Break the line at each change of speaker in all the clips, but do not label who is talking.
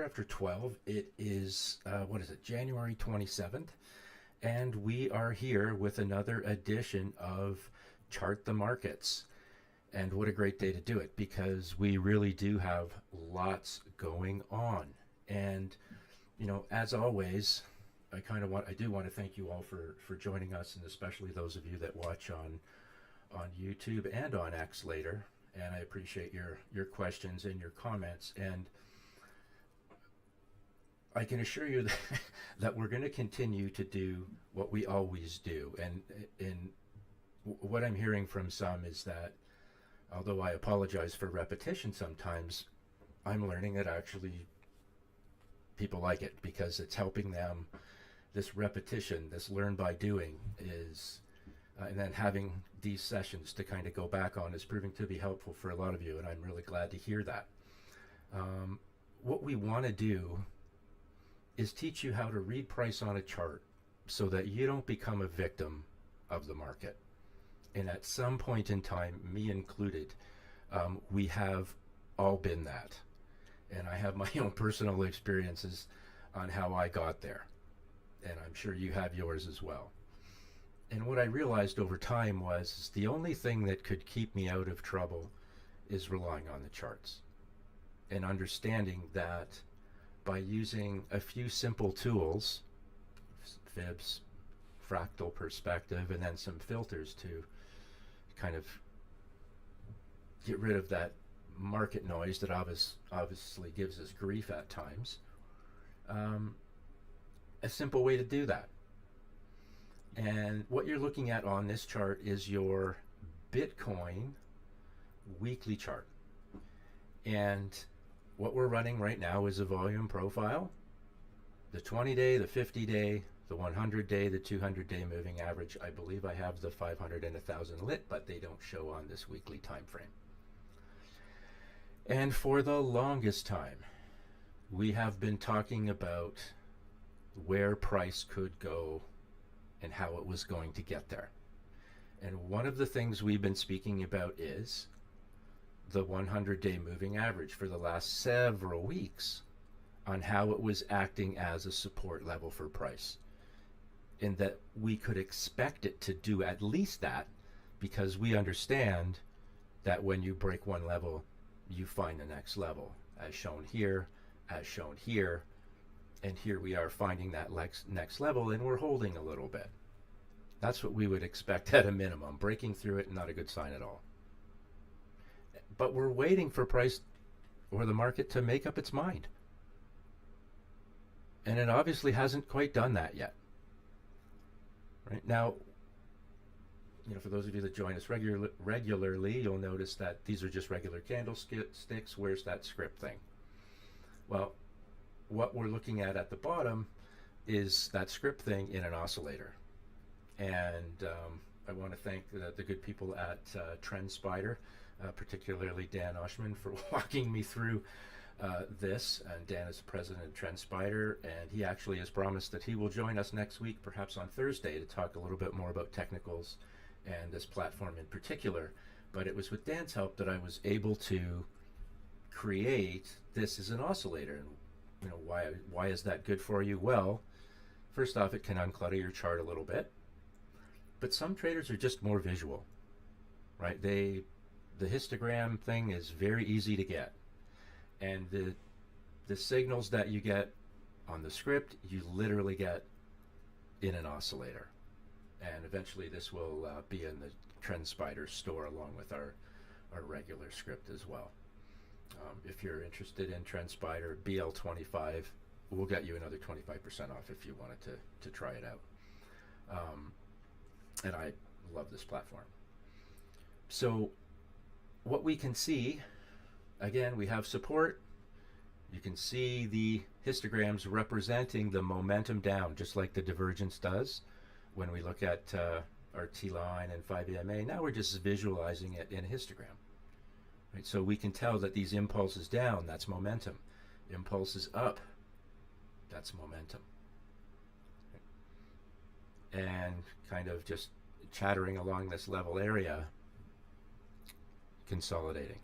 after 12. It is, what is it, January 27th. And we are here with another edition of Chart the Markets. And what a great day to do it, because we really do have lots going on. And, as always, I do want to thank you all for joining us, and especially those of you that watch on YouTube and on X later. And I appreciate your questions and your comments. And I can assure you that, that we're going to continue to do what we always do. And what I'm hearing from some is that, although I apologize for repetition sometimes, I'm learning that actually people like it because it's helping them. This repetition, this learn by doing is, and then having these sessions to kind of go back on is proving to be helpful for a lot of you, and I'm really glad to hear that. What we want to do is teach you how to read price on a chart so that you don't become a victim of the market. And at some point in time, me included, we have all been that. And I have my own personal experiences on how I got there. And I'm sure you have yours as well. And what I realized over time was the only thing that could keep me out of trouble is relying on the charts. And understanding that by using a few simple tools, fibs, fractal perspective, and then some filters to kind of get rid of that market noise that obviously gives us grief at times. A simple way to do that. And what you're looking at on this chart is your Bitcoin weekly chart. And what we're running right now is a volume profile. The 20-day, the 50-day, the 100-day, the 200-day moving average. I believe I have the 500 and 1,000 lit, but they don't show on this weekly time frame. And for the longest time, we have been talking about where price could go and how it was going to get there. And one of the things we've been speaking about is the 100-day moving average for the last several weeks on how it was acting as a support level for price. And that we could expect it to do at least that, because we understand that when you break one level, you find the next level, as shown here, and here we are finding that next level, and we're holding a little bit. That's what we would expect at a minimum. Breaking through it, not a good sign at all. But we're waiting for price or the market to make up its mind. And it obviously hasn't quite done that yet. Right now, for those of you that join us regularly, you'll notice that these are just regular candlesticks. Where's that script thing? Well, what we're looking at the bottom is that script thing in an oscillator. And I want to thank the good people at TrendSpider, particularly Dan Oshman, for walking me through this. And Dan is the president of TrendSpider, and he actually has promised that he will join us next week, perhaps on Thursday, to talk a little bit more about technicals and this platform in particular. But it was with Dan's help that I was able to create this as an oscillator. And why is that good for you? Well, first off, it can unclutter your chart a little bit. But some traders are just more visual, right? The histogram thing is very easy to get. And the signals that you get on the script, you literally get in an oscillator. And eventually this will be in the TrendSpider store along with our regular script as well. If you're interested in TrendSpider, BL25, we'll get you another 25% off if you wanted to try it out. And I love this platform. So what we can see, again, we have support. You can see the histograms representing the momentum down, just like the divergence does when we look at our T-line and 5-EMA. Now we're just visualizing it in a histogram. Right? So we can tell that these impulses down, that's momentum. Impulses up, that's momentum. And kind of just chattering along this level area, consolidating.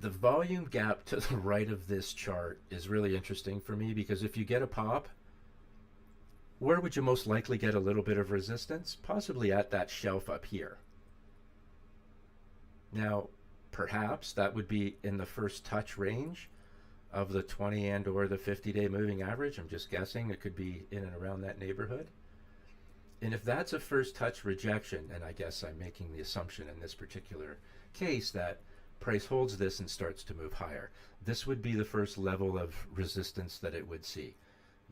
The volume gap to the right of this chart is really interesting for me because if you get a pop, where would you most likely get a little bit of resistance? Possibly at that shelf up here. Now, perhaps that would be in the first touch range of the 20 and or the 50-day moving average. I'm just guessing. It could be in and around that neighborhood. And if that's a first touch rejection, and I guess I'm making the assumption in this particular case that price holds this and starts to move higher, this would be the first level of resistance that it would see.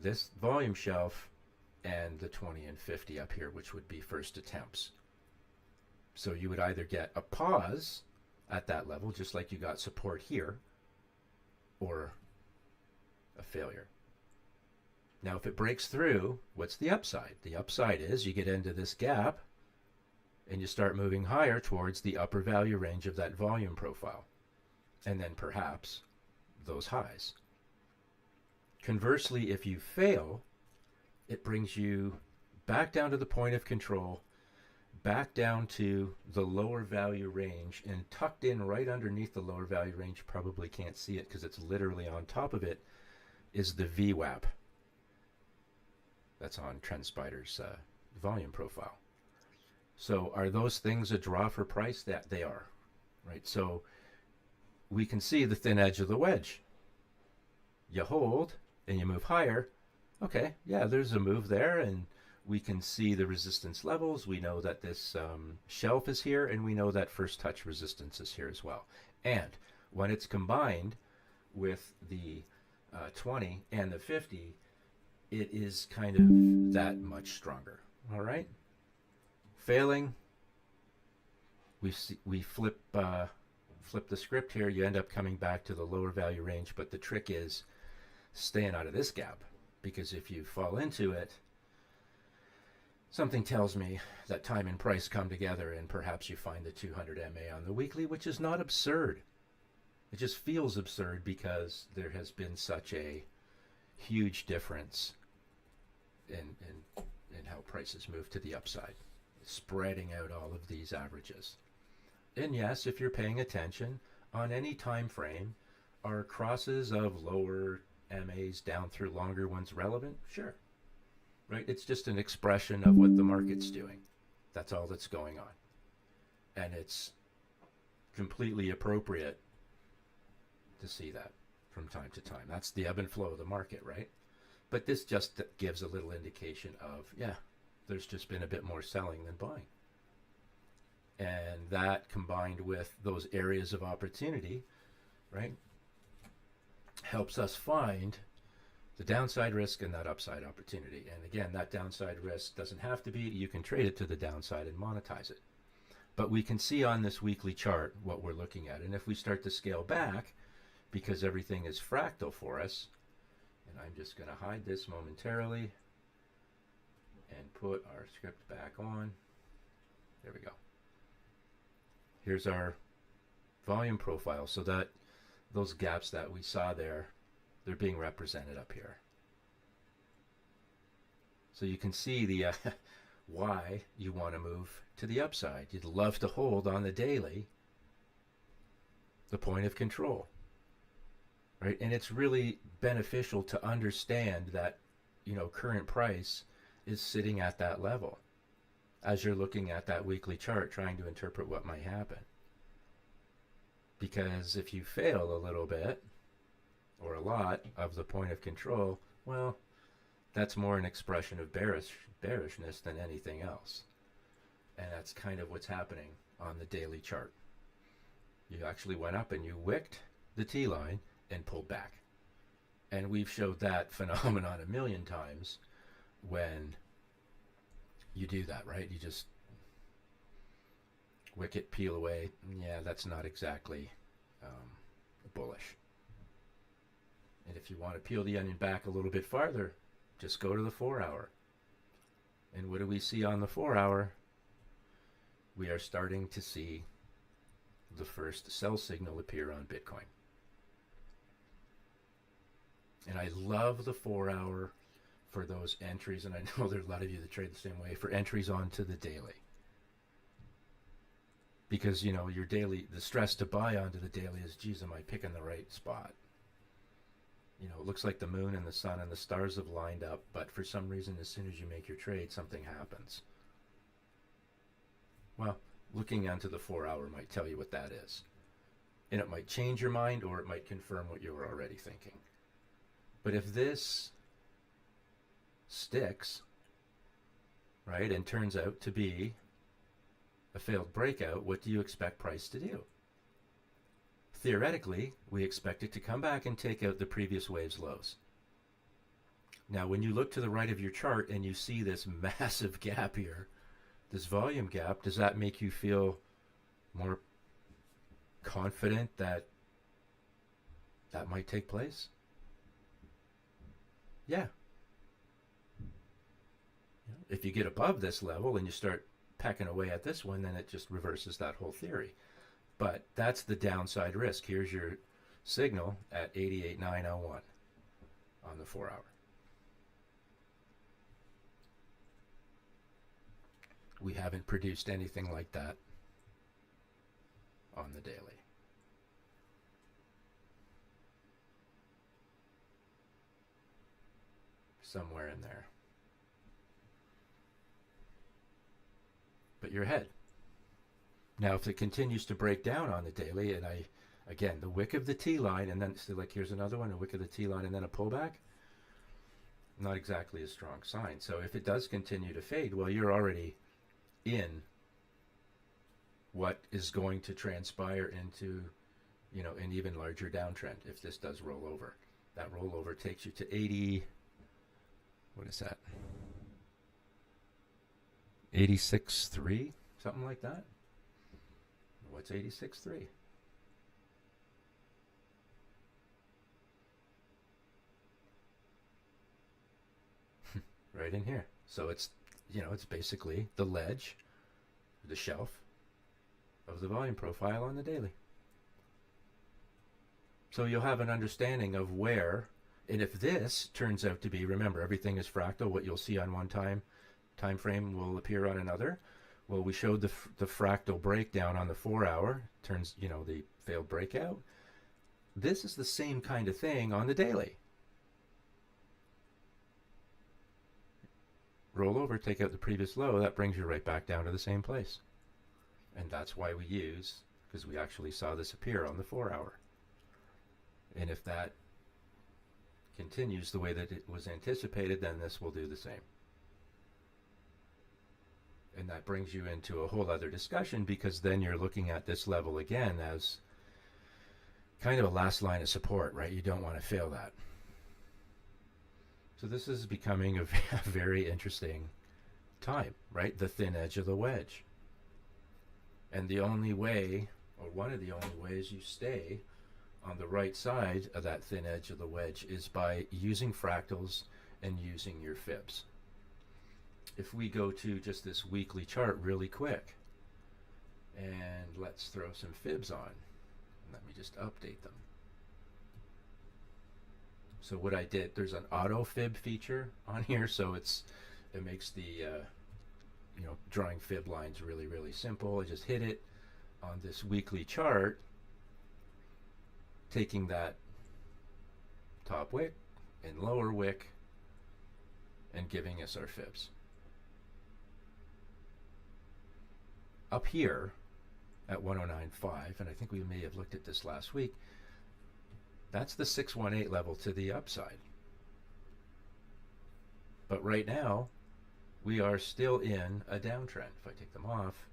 This volume shelf and the 20 and 50 up here, which would be first attempts. So you would either get a pause at that level, just like you got support here, or a failure. Now, if it breaks through, what's the upside? The upside is you get into this gap and you start moving higher towards the upper value range of that volume profile, and then perhaps those highs. Conversely, if you fail, it brings you back down to the point of control, back down to the lower value range, and tucked in right underneath the lower value range, you probably can't see it because it's literally on top of it, is the VWAP. That's on TrendSpider's volume profile. So are those things a draw for price? That they are, right? So we can see the thin edge of the wedge. You hold and you move higher. Okay, yeah, there's a move there, and we can see the resistance levels. We know that this shelf is here, and we know that first touch resistance is here as well. And when it's combined with the 20 and the 50, it is kind of that much stronger. All right. Failing, we flip the script here. You end up coming back to the lower value range, but the trick is staying out of this gap, because if you fall into it, something tells me that time and price come together, and perhaps you find the 200 MA on the weekly, which is not absurd. It just feels absurd because there has been such a huge difference in how prices move to the upside, spreading out all of these averages. And yes, if you're paying attention on any time frame, are crosses of lower MAs down through longer ones relevant? Sure. Right? It's just an expression of what the market's doing. That's all that's going on. And it's completely appropriate to see that from time to time. That's the ebb and flow of the market, right? But this just gives a little indication of, yeah, there's just been a bit more selling than buying. And that combined with those areas of opportunity, right, helps us find the downside risk and that upside opportunity. And again, that downside risk doesn't have to be, you can trade it to the downside and monetize it. But we can see on this weekly chart what we're looking at. And if we start to scale back, because everything is fractal for us, and I'm just going to hide this momentarily and put our script back on. There we go. Here's our volume profile, so that those gaps that we saw there, they're being represented up here. So you can see the why you want to move to the upside. You'd love to hold on the daily the point of control, right? And it's really beneficial to understand that, you know, current price is sitting at that level as you're looking at that weekly chart trying to interpret what might happen. Because if you fail a little bit or a lot of the point of control, well, that's more an expression of bearishness than anything else. And that's kind of what's happening on the daily chart. You actually went up and you wicked the T-line and pulled back. And we've showed that phenomenon a million times when you do that, right? You just wick it, peel away. Yeah, that's not exactly bullish. And if you want to peel the onion back a little bit farther, just go to the 4-hour. And what do we see on the 4-hour? We are starting to see the first sell signal appear on Bitcoin. And I love the 4-hour for those entries, and I know there are a lot of you that trade the same way, for entries onto the daily. because you know your daily, the stress to buy onto the daily is, geez, am I picking the right spot? You know, it looks like the moon and the sun and the stars have lined up, but for some reason, as soon as you make your trade, something happens. Well, looking onto the 4 hour might tell you what that is. And it might change your mind, or it might confirm what you were already thinking. But if this sticks, right, and turns out to be a failed breakout, what do you expect price to do? Theoretically, we expect it to come back and take out the previous wave's lows. Now, when you look to the right of your chart and you see this massive gap here, this volume gap, does that make you feel more confident that that might take place? Yeah. If you get above this level and you start pecking away at this one, then it just reverses that whole theory. But that's the downside risk. Here's your signal at 88,901 on the 4 hour. We haven't produced anything like that on the daily. Somewhere in there. But you're ahead. Now, if it continues to break down on the daily, and again, the wick of the T line, and then, so like here's another one, a wick of the T line, and then a pullback, not exactly a strong sign. So if it does continue to fade, well, you're already in what is going to transpire into, you know, an even larger downtrend if this does roll over. That rollover takes you to 80, what is that? 86.3, something like that. What's 86.3? Right in here. So it's, you know, it's basically the ledge, the shelf of the volume profile on the daily. So you'll have an understanding of where, and if this turns out to be, remember, everything is fractal. What you'll see on one time frame will appear on another. Well, we showed the fractal breakdown on the 4 hour, turns, you know, the failed breakout. This is the same kind of thing on the daily. Roll over, take out the previous low, that brings you right back down to the same place. And that's why we use, because we actually saw this appear on the 4 hour. And if that continues the way that it was anticipated, then this will do the same. And that brings you into a whole other discussion, because then you're looking at this level again as kind of a last line of support, right? You don't want to fail that. So this is becoming a very interesting time, right? The thin edge of the wedge. And the only way, or one of the only ways you stay on the right side of that thin edge of the wedge, is by using fractals and using your fibs. If we go to just this weekly chart really quick, and let's throw some fibs on. Let me just update them. So what I did, there's an auto fib feature on here, so it makes the you know, drawing fib lines really, really simple. I just hit it on this weekly chart, taking that top wick and lower wick and giving us our fibs. Up here at 109.5, and I think we may have looked at this last week, that's the 618 level to the upside. But right now, we are still in a downtrend. If I take them off,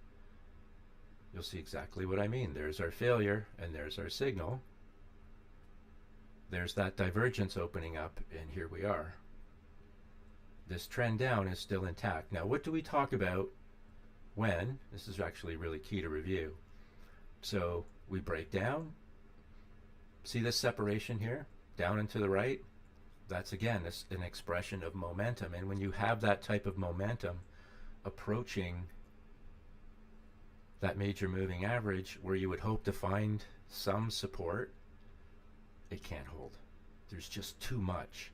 you'll see exactly what I mean. There's our failure, and there's our signal. There's that divergence opening up, and here we are. This trend down is still intact. Now, what do we talk about when, this is actually really key to review. So we break down, see this separation here, down and to the right? That's again an expression of momentum. And when you have that type of momentum approaching that major moving average where you would hope to find some support, it can't hold. There's just too much.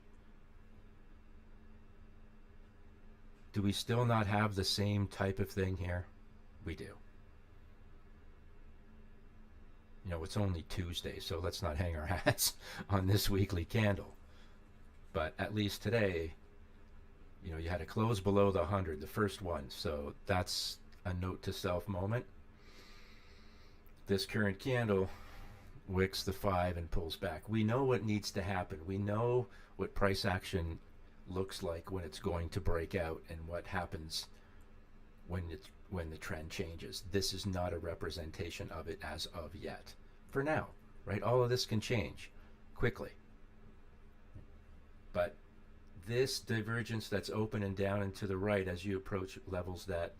Do we still not have the same type of thing here? We do. You know, it's only Tuesday, so let's not hang our hats on this weekly candle. But at least today, you know, you had a close below the 100, the first one. So that's a note to self moment. This current candle wicks the 5 and pulls back. We know what needs to happen. We know what price action looks like when it's going to break out and what happens when the trend changes. This is not a representation of it as of yet. For now, right? All of this can change quickly. But this divergence that's open and down and to the right as you approach levels that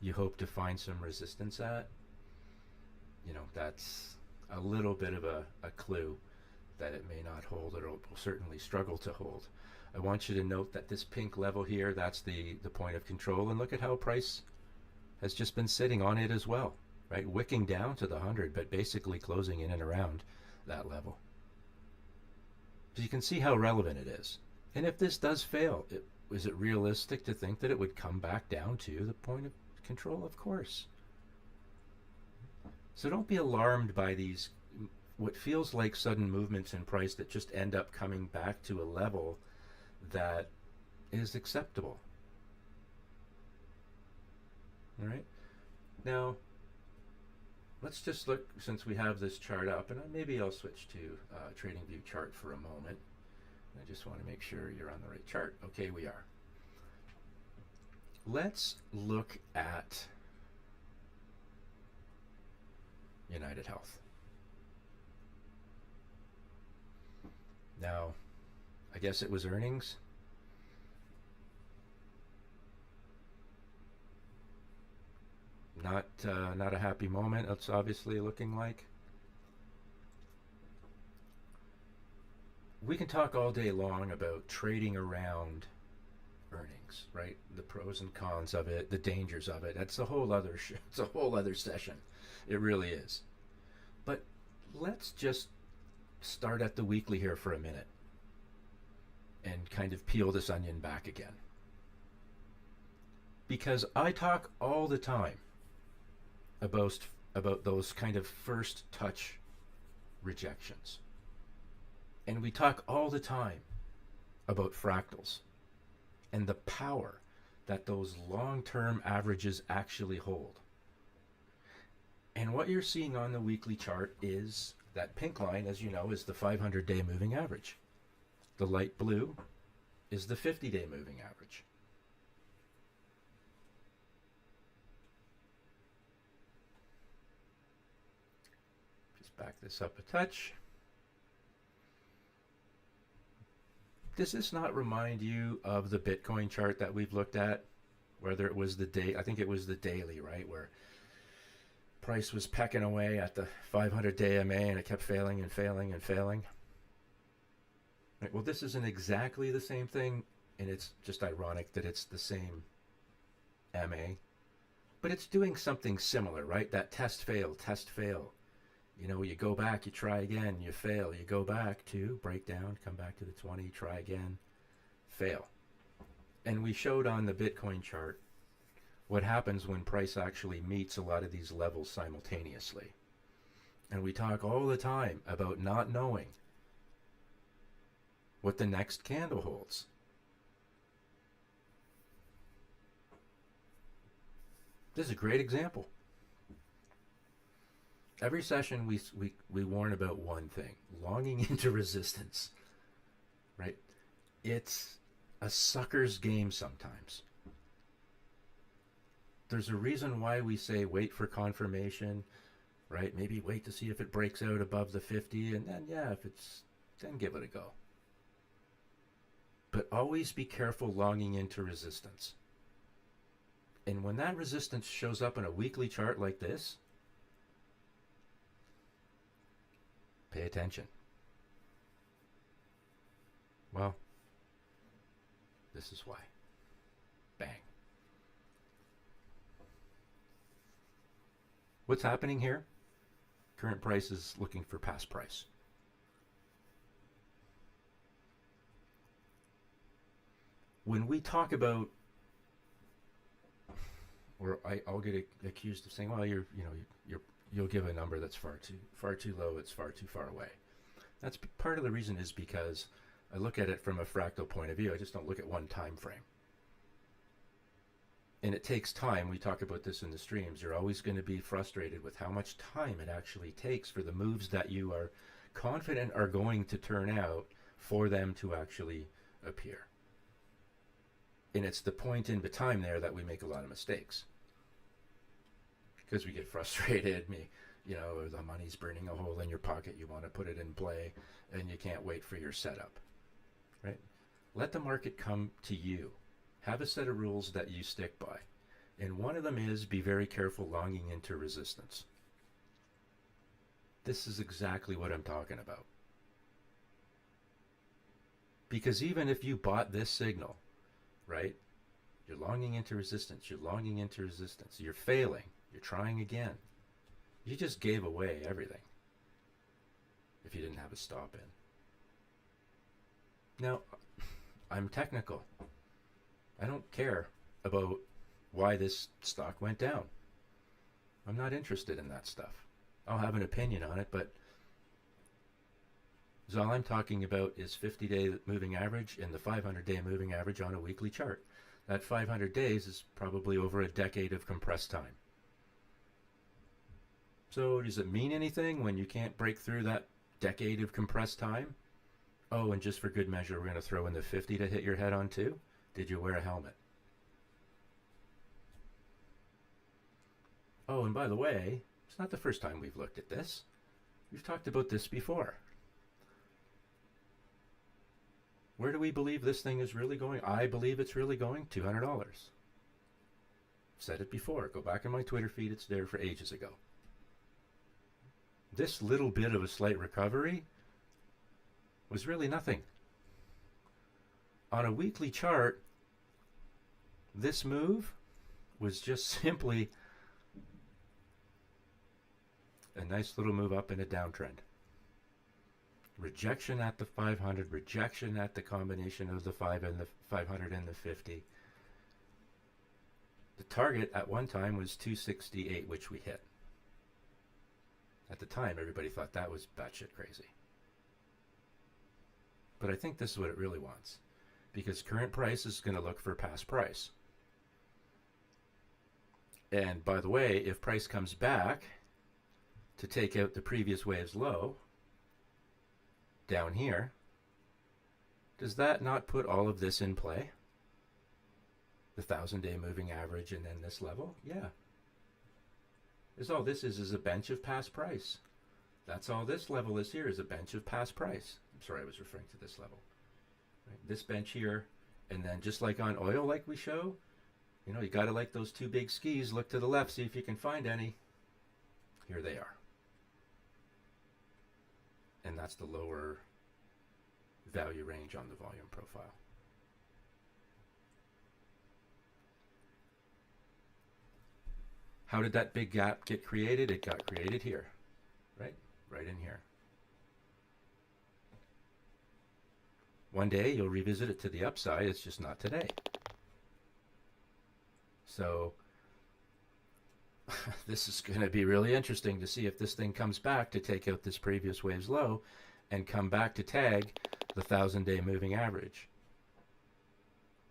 you hope to find some resistance at, you know, that's a little bit of a clue that it may not hold, or it will certainly struggle to hold. I want you to note that this pink level here, that's the point of control, and look at how price has just been sitting on it as well, right? Wicking down to the 100, but basically closing in and around that level. So you can see how relevant it is. And if this does fail, is it realistic to think that it would come back down to the point of control? Of course. So don't be alarmed by these, what feels like sudden movements in price that just end up coming back to a level that is acceptable. All right. Now, let's just look, since we have this chart up, and maybe I'll switch to TradingView chart for a moment. I just want to make sure you're on the right chart. Okay, we are. Let's look at United Health. Now, I guess it was earnings. Not a happy moment. It's obviously looking like. We can talk all day long about trading around earnings, right? The pros and cons of it, the dangers of it. That's a whole other it's a whole other session. It really is. But let's just start at the weekly here for a minute and kind of peel this onion back again. Because I talk all the time about those kind of first touch rejections. And we talk all the time about fractals and the power that those long-term averages actually hold. And what you're seeing on the weekly chart is that pink line, as you know, is the 500-day moving average. The light blue is the 50-day moving average. Just back this up a touch. Does this not remind you of the Bitcoin chart that we've looked at? Whether it was the day, I think it was the daily, right? Where price was pecking away at the 500-day MA and it kept failing and failing and failing. Right, well, this isn't exactly the same thing, and it's just ironic that it's the same MA. But it's doing something similar, right? That test fail, test fail. You know, you go back, you try again, you fail. You go back to break down, come back to the 20, try again, fail. And we showed on the Bitcoin chart what happens when price actually meets a lot of these levels simultaneously. And we talk all the time about not knowing what the next candle holds. This is a great example. Every session we warn about one thing: longing into resistance, right? It's a sucker's game sometimes. There's a reason why we say wait for confirmation, right? Maybe wait to see if it breaks out above the 50, and then, yeah, if it's, then give it a go. But always be careful longing into resistance. And when that resistance shows up in a weekly chart like this, pay attention. Well, this is why. Bang. What's happening here? Current price is looking for past price. When we talk about, or I'll get accused of saying, well, you're you'll give a number that's far too low. It's far too far away. That's part of the reason is because I look at it from a fractal point of view. I just don't look at one time frame. And it takes time. We talk about this in the streams. You're always going to be frustrated with how much time it actually takes for the moves that you are confident are going to turn out for them to actually appear. And it's the point in the time there that we make a lot of mistakes. Because we get frustrated, the money's burning a hole in your pocket, you want to put it in play, and you can't wait for your setup, right? Let the market come to you. Have a set of rules that you stick by. And one of them is be very careful longing into resistance. This is exactly what I'm talking about. Because even if you bought this signal, right, you're longing into resistance, you're failing, you're trying again. You just gave away everything if you didn't have a stop in. Now, I'm technical. I don't care about why this stock went down. I'm not interested in that stuff. I'll have an opinion on it, but all I'm talking about is 50-day moving average and the 500-day moving average on a weekly chart. That 500 days is probably over a decade of compressed time. So does it mean anything when you can't break through that decade of compressed time? Oh, and just for good measure, we're going to throw in the 50 to hit your head on too? Did you wear a helmet? Oh, and by the way, it's not the first time we've looked at this. We've talked about this before. Where do we believe this thing is really going? I believe it's really going $200. Said it before. Go back in my Twitter feed. It's there for ages ago. This little bit of a slight recovery was really nothing. On a weekly chart, this move was just simply a nice little move up in a downtrend. Rejection at the 500, rejection at the combination of the 5 and the 500 and the 50. The target at one time was 268, which we hit. At the time, everybody thought that was batshit crazy. But I think this is what it really wants. Because current price is going to look for past price. And by the way, if price comes back to take out the previous wave's low, down here, does that not put all of this in play? The 1,000-day moving average and then this level? Yeah. Because all this is a bench of past price. That's all this level is here, is a bench of past price. I'm sorry, I was referring to this level. Right? This bench here, and then just like on oil, like we show, you got to like those two big skis, look to the left, see if you can find any. Here they are. And that's the lower value range on the volume profile. How did that big gap get created? It got created here, right? Right in here. One day you'll revisit it to the upside, it's just not today. So this is going to be really interesting to see if this thing comes back to take out this previous wave's low and come back to tag the 1,000-day moving average.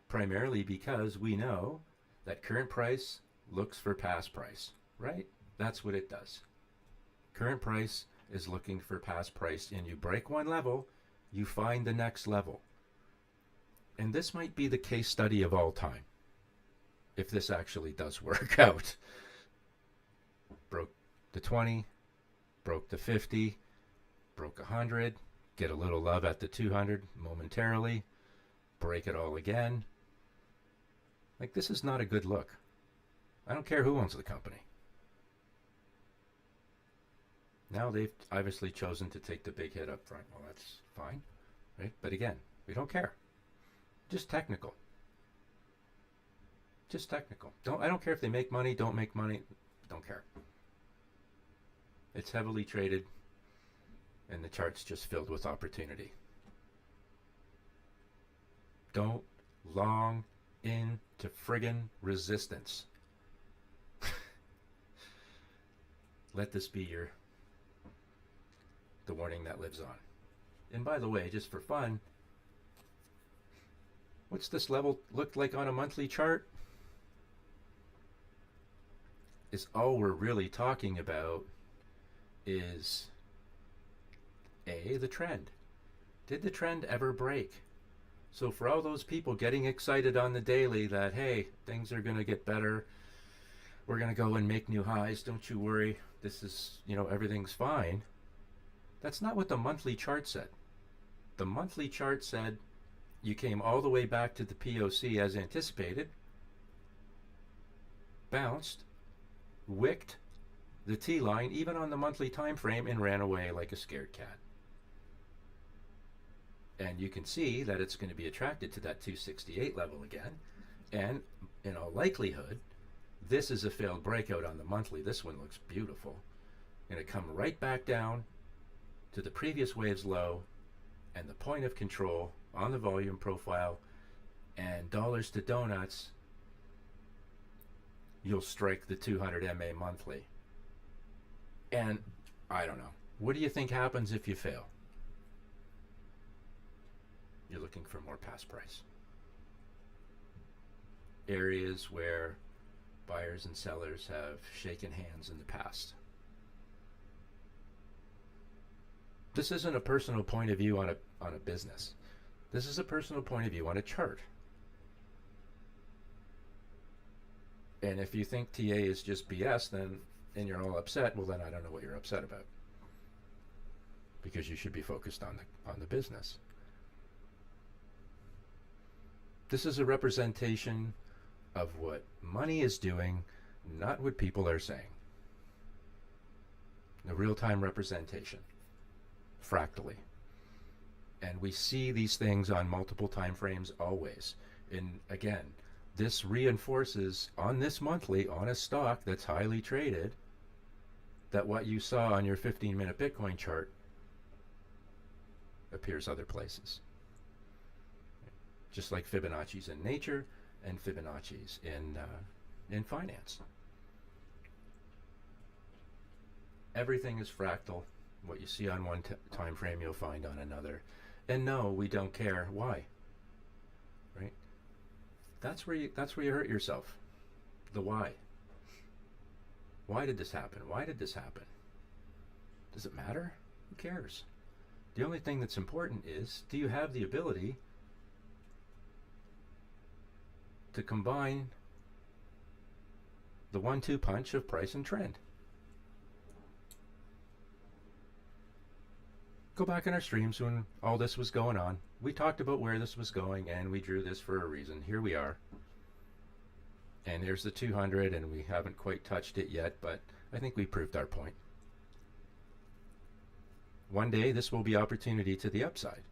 Primarily because we know that current price looks for past price, right? That's what it does. Current price is looking for past price, and you break one level, you find the next level. And this might be the case study of all time, if this actually does work out. Broke the 20, broke the 50, broke 100, get a little love at the 200 momentarily, break it all again. Like, this is not a good look. I don't care who owns the company. Now they've obviously chosen to take the big hit up front. Well, that's fine, right? But again, we don't care. Just technical. Just technical. I don't care if they make money, don't make money. Don't care. It's heavily traded, and the chart's just filled with opportunity. Don't long into friggin' resistance. let this be the warning that lives on. And by the way, just for fun, what's this level look like on a monthly chart? Is all we're really talking about is the trend. Did the trend ever break? So for all those people getting excited on the daily that, hey, things are going to get better, we're going to go and make new highs, don't you worry, this is, everything's fine. That's not what the monthly chart said. The monthly chart said you came all the way back to the POC as anticipated, bounced, wicked the T line even on the monthly time frame, and ran away like a scared cat. And you can see that it's going to be attracted to that 268 level again. And in all likelihood, this is a failed breakout on the monthly. This one looks beautiful. Going to come right back down to the previous wave's low and the point of control on the volume profile, and dollars to donuts, you'll strike the 200 MA monthly. And I don't know. What do you think happens if you fail? You're looking for more past price. Areas where buyers and sellers have shaken hands in the past. This isn't a personal point of view on a business. This is a personal point of view on a chart. And if you think TA is just BS, and you're all upset, well then I don't know what you're upset about. Because you should be focused on the business. This is a representation of what money is doing, not what people are saying. A real-time representation, fractally. And we see these things on multiple time frames always. And again, this reinforces on this monthly, on a stock that's highly traded, that what you saw on your 15-minute Bitcoin chart appears other places. Just like Fibonacci's in nature and Fibonacci's in finance. Everything is fractal. What you see on one time frame, you'll find on another. And no, we don't care. Why? Right? That's where you hurt yourself. The why. Why did this happen? Why did this happen? Does it matter? Who cares? The only thing that's important is, do you have the ability to combine the 1-2 punch of price and trend? Go back in our streams when all this was going on. We talked about where this was going, and we drew this for a reason. Here we are. And there's the 200, and we haven't quite touched it yet, but I think we proved our point. One day, this will be opportunity to the upside.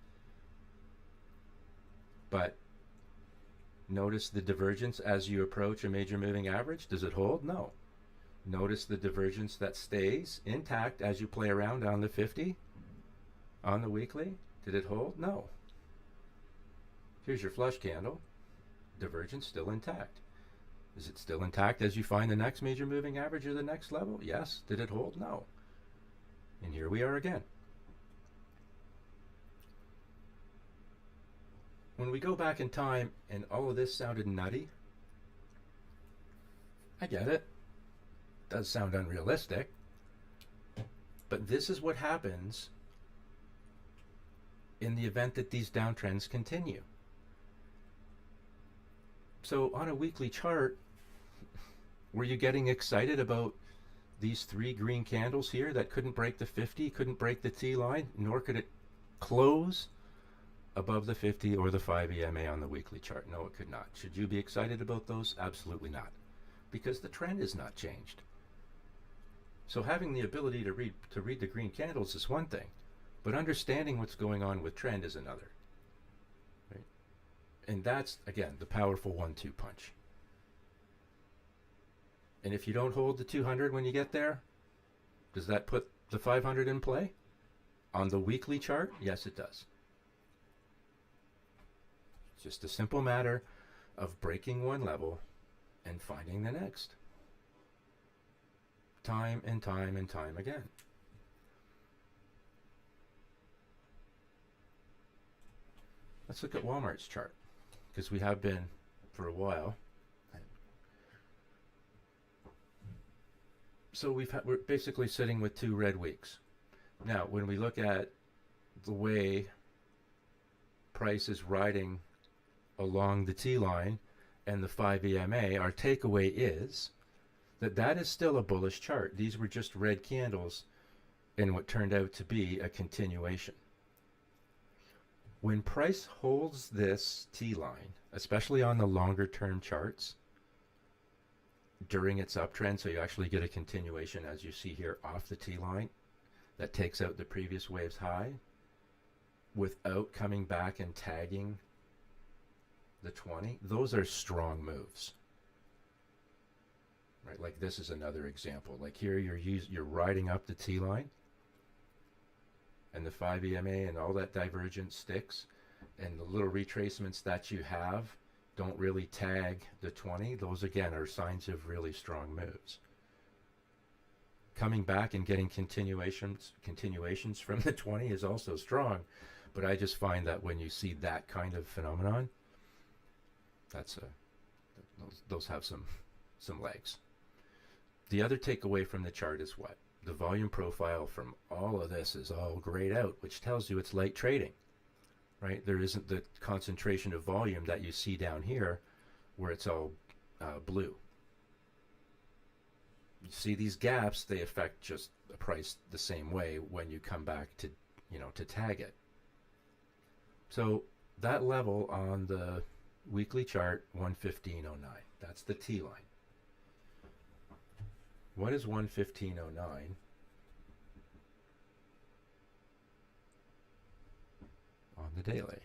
But notice the divergence as you approach a major moving average. Does it hold? No. Notice the divergence that stays intact as you play around on the 50, on the weekly. Did it hold? No. Here's your flush candle. Divergence still intact. Is it still intact as you find the next major moving average or the next level? Yes. Did it hold? No. And here we are again. When we go back in time and all of this sounded nutty, I get it. Does sound unrealistic. But this is what happens in the event that these downtrends continue. So on a weekly chart, were you getting excited about these 3 green candles here that couldn't break the 50, couldn't break the T line, nor could it close above the 50 or the 5 EMA on the weekly chart? No, it could not. Should you be excited about those? Absolutely not. Because the trend is not changed. So having the ability to read the green candles is one thing, but understanding what's going on with trend is another. Right? And that's, again, the powerful 1-2 punch. And if you don't hold the 200 when you get there, does that put the 500 in play? On the weekly chart? Yes, it does. It's just a simple matter of breaking one level and finding the next. time and time and time again. Let's look at Walmart's chart, because we have been for a while. So we're basically sitting with 2 red weeks. Now, when we look at the way price is riding along the T line and the 5 EMA, our takeaway is that that is still a bullish chart. These were just red candles in what turned out to be a continuation. When price holds this T line, especially on the longer term charts, during its uptrend, so you actually get a continuation, as you see here, off the T line that takes out the previous wave's high without coming back and tagging the 20, those are strong moves. Right, like this is another example. Like here you're riding up the T line and the 5 EMA and all that divergence sticks, and the little retracements that you have don't really tag the 20. Those again are signs of really strong moves. Coming back and getting continuations from the 20 is also strong, but I just find that when you see that kind of phenomenon, those have some legs. The other takeaway from the chart is what? The volume profile from all of this is all grayed out, which tells you it's light trading, right? There isn't the concentration of volume that you see down here where it's all blue. You see these gaps, they affect just the price the same way when you come back to, to tag it. So that level on the weekly chart, 115.09, that's the T line. What is 115.09 on the daily?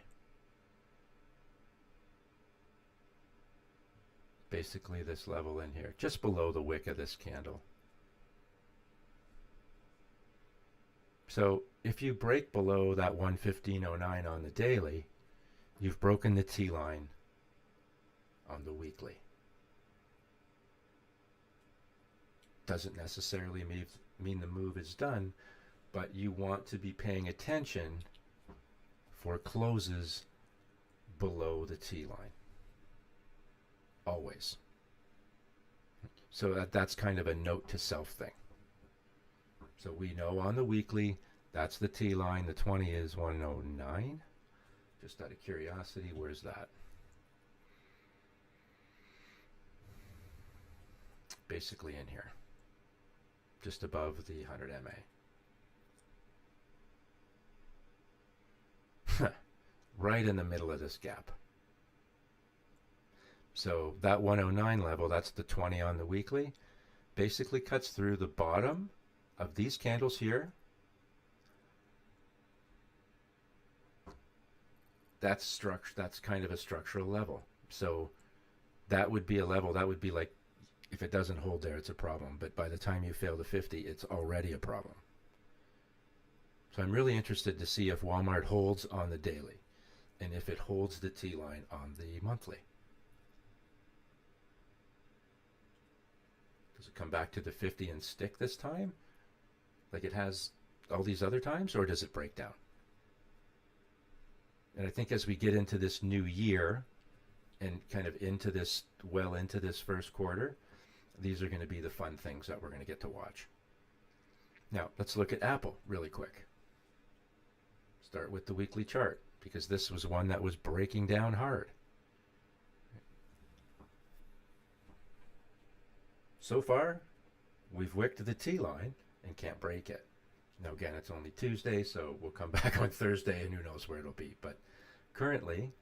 Basically this level in here, just below the wick of this candle. So if you break below that 115.09 on the daily, you've broken the T line on the weekly. Doesn't necessarily mean the move is done, but you want to be paying attention for closes below the T line. Always. So that's kind of a note to self thing. So we know on the weekly, that's the T line. The 20 is 109. Just out of curiosity, where's that? Basically in here. Just above the 100 MA. Right in the middle of this gap. So that 109 level, that's the 20 on the weekly, basically cuts through the bottom of these candles here. That's kind of a structural level. So that would be a level, that would be like, if it doesn't hold there, it's a problem. But by the time you fail the 50, it's already a problem. So I'm really interested to see if Walmart holds on the daily and if it holds the T line on the monthly. Does it come back to the 50 and stick this time like it has all these other times, or does it break down? And I think as we get into this new year and kind of into this first quarter, these are going to be the fun things that we're going to get to watch. Now, let's look at Apple really quick. Start with the weekly chart, because this was one that was breaking down hard. So far, we've wicked the T line and can't break it. Now, again, it's only Tuesday, so we'll come back on Thursday and who knows where it'll be. But currently,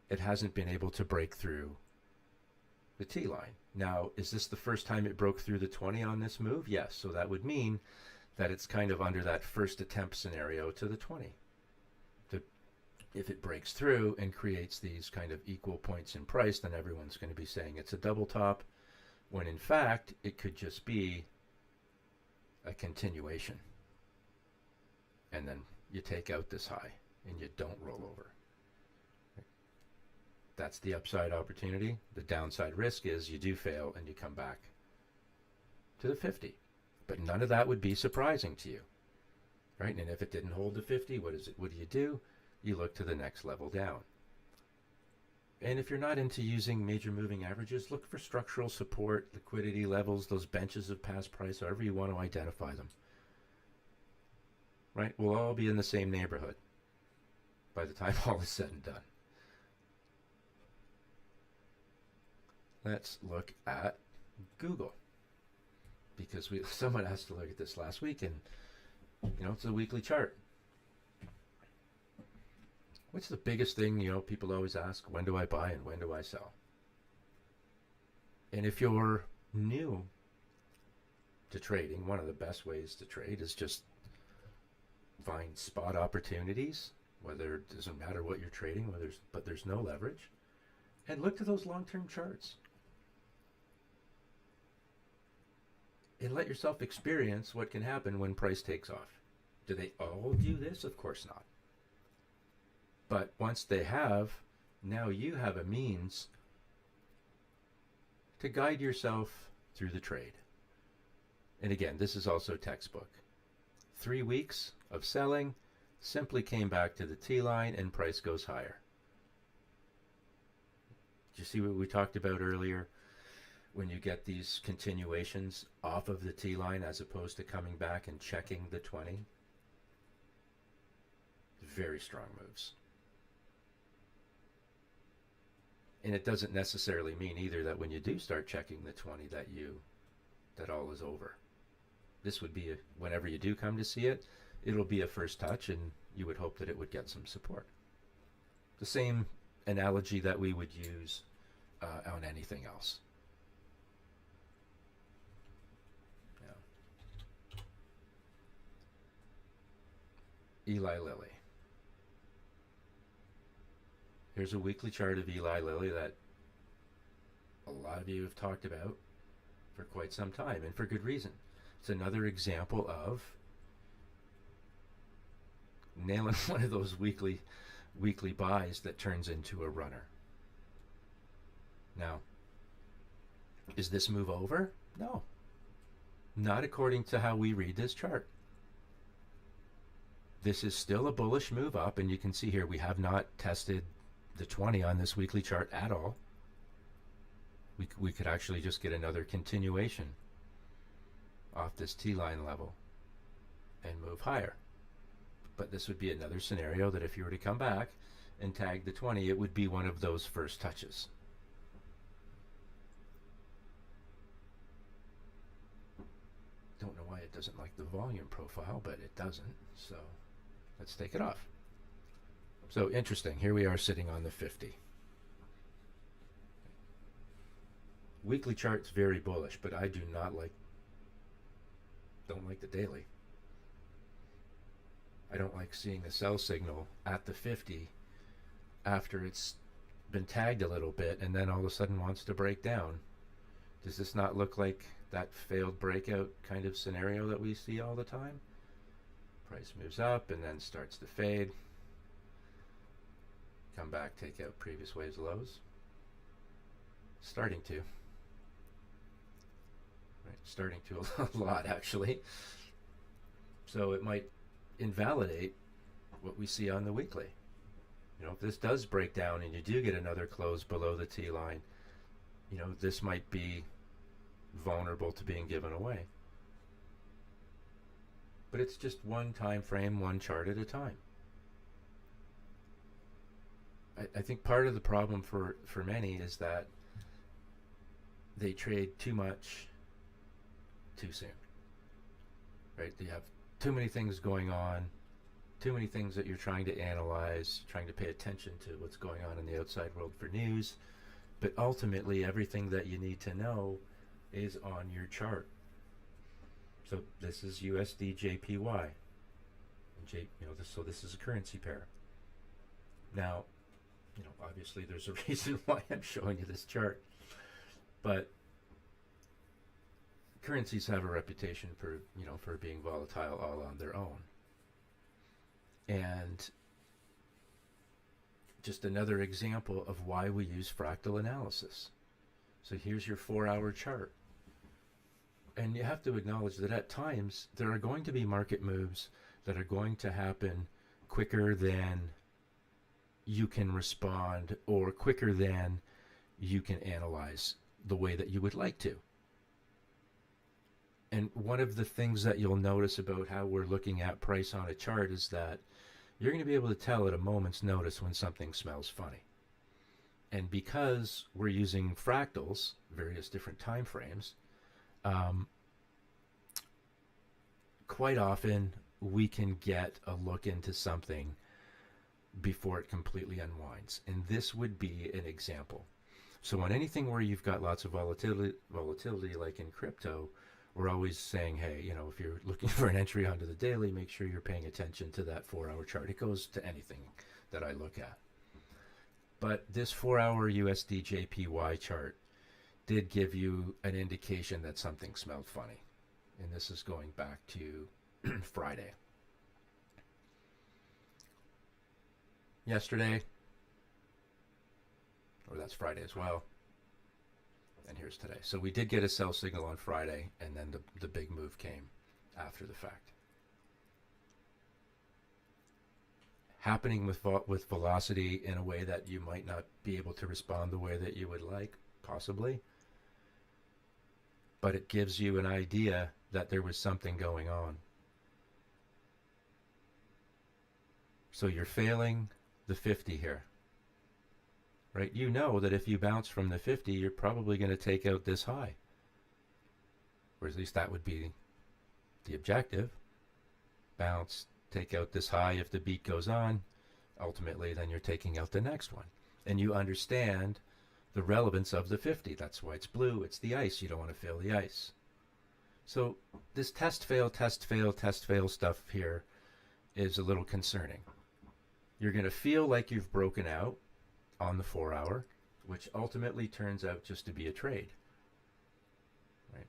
it hasn't been able to break through the T line. Now, is this the first time it broke through the 20 on this move? Yes. So that would mean that it's kind of under that first attempt scenario to the 20. If it breaks through and creates these kind of equal points in price, then everyone's going to be saying it's a double top, when in fact it could just be a continuation. And then you take out this high and you don't roll over. That's the upside opportunity. The downside risk is you do fail and you come back to the 50. But none of that would be surprising to you, right? And if it didn't hold to 50, what do you do? You look to the next level down. And if you're not into using major moving averages, look for structural support, liquidity levels, those benches of past price, however you want to identify them. Right? We'll all be in the same neighborhood by the time all is said and done. Let's look at Google, because someone asked to look at this last week, and it's a weekly chart. What's the biggest thing people always ask? When do I buy and when do I sell? And if you're new to trading, one of the best ways to trade is just find spot opportunities, whether it doesn't matter what you're trading, but there's no leverage, and look to those long-term charts. And let yourself experience what can happen when price takes off. Do they all do this? Of course not. But once they have, now you have a means to guide yourself through the trade. And again, this is also textbook. 3 weeks of selling, simply came back to the T-line and price goes higher. Did you see what we talked about earlier? When you get these continuations off of the T-line as opposed to coming back and checking the 20. Very strong moves. And it doesn't necessarily mean either that when you do start checking the 20 that all is over. This would be, whenever you do come to see it, it'll be a first touch, and you would hope that it would get some support. The same analogy that we would use on anything else. Eli Lilly. Here's a weekly chart of Eli Lilly that a lot of you have talked about for quite some time, and for good reason. It's another example of nailing one of those weekly buys that turns into a runner. Now, is this move over? No. Not according to how we read this chart. This is still a bullish move up, and you can see here we have not tested the 20 on this weekly chart at all. We could actually just get another continuation off this T-line level and move higher. But this would be another scenario that if you were to come back and tag the 20, it would be one of those first touches. Don't know why it doesn't like the volume profile, but it doesn't, so let's take it off. So interesting, here we are sitting on the 50. Weekly chart's very bullish, but I don't like the daily. I don't like seeing the sell signal at the 50 after it's been tagged a little bit and then all of a sudden wants to break down. Does this not look like that failed breakout kind of scenario that we see all the time? Price moves up and then starts to fade. Come back, take out previous waves lows. Starting to. Right, starting to a lot actually. So it might invalidate what we see on the weekly. If this does break down and you do get another close below the T line, this might be vulnerable to being given away. But it's just one time frame, one chart at a time. I think part of the problem for many is that they trade too much too soon. Right? You have too many things going on, too many things that you're trying to analyze, trying to pay attention to what's going on in the outside world for news. But ultimately, everything that you need to know is on your chart. So this is USD JPY. So this is a currency pair. Now, obviously there's a reason why I'm showing you this chart, but currencies have a reputation for being volatile all on their own. And just another example of why we use fractal analysis. So here's your 4-hour chart. And you have to acknowledge that at times there are going to be market moves that are going to happen quicker than you can respond or quicker than you can analyze the way that you would like to. And one of the things that you'll notice about how we're looking at price on a chart is that you're going to be able to tell at a moment's notice when something smells funny. And because we're using fractals, various different time frames, quite often we can get a look into something before it completely unwinds. And this would be an example. So on anything where you've got lots of volatility like in crypto, we're always saying, hey, you know, if you're looking for an entry onto the daily, make sure you're paying attention to that 4-hour chart. It goes to anything that I look at. But this 4-hour USD JPY chart did give you an indication that something smelled funny. And this is going back to Friday. Yesterday, or that's Friday as well. And here's today. So we did get a sell signal on Friday, and then the big move came after the fact. Happening with velocity in a way that you might not be able to respond the way that you would like, possibly. But it gives you an idea that there was something going on. So you're failing the 50 here. Right? You know that if you bounce from the 50, you're probably going to take out this high. Or at least that would be the objective. Bounce, take out this high. If the beat goes on, ultimately then you're taking out the next one. And you understand the relevance of the 50. That's why it's blue. It's the ice. You don't want to fail the ice. So this test fail stuff here is a little concerning. You're going to feel like you've broken out on the 4-hour, which ultimately turns out just to be a trade. Right?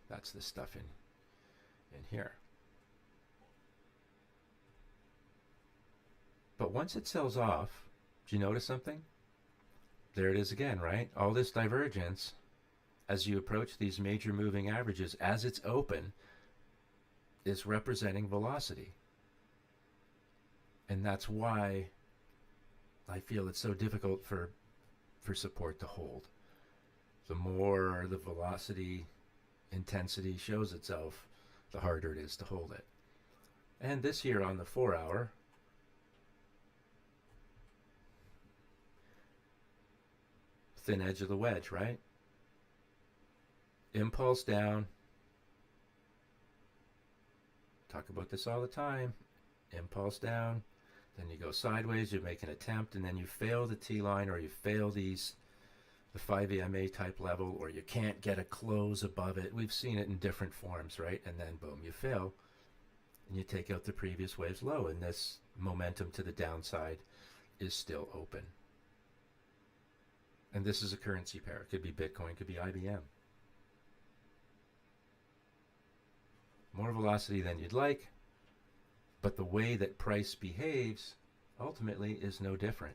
That's the stuff in here. But once it sells off, do you notice something? There it is again, right? All this divergence as you approach these major moving averages as it's open is representing velocity. And that's why I feel it's so difficult for support to hold. The more the velocity intensity shows itself, the harder it is to hold it. And this here on the 4-hour, thin edge of the wedge, right? Impulse down. Talk about this all the time. Impulse down. Then you go sideways, you make an attempt, and then you fail the T-line, or you fail the 5 EMA type level, or you can't get a close above it. We've seen it in different forms, right? And then boom, you fail, and you take out the previous wave's low, and this momentum to the downside is still open. And this is a currency pair. It could be Bitcoin, it could be IBM. More velocity than you'd like, but the way that price behaves ultimately is no different.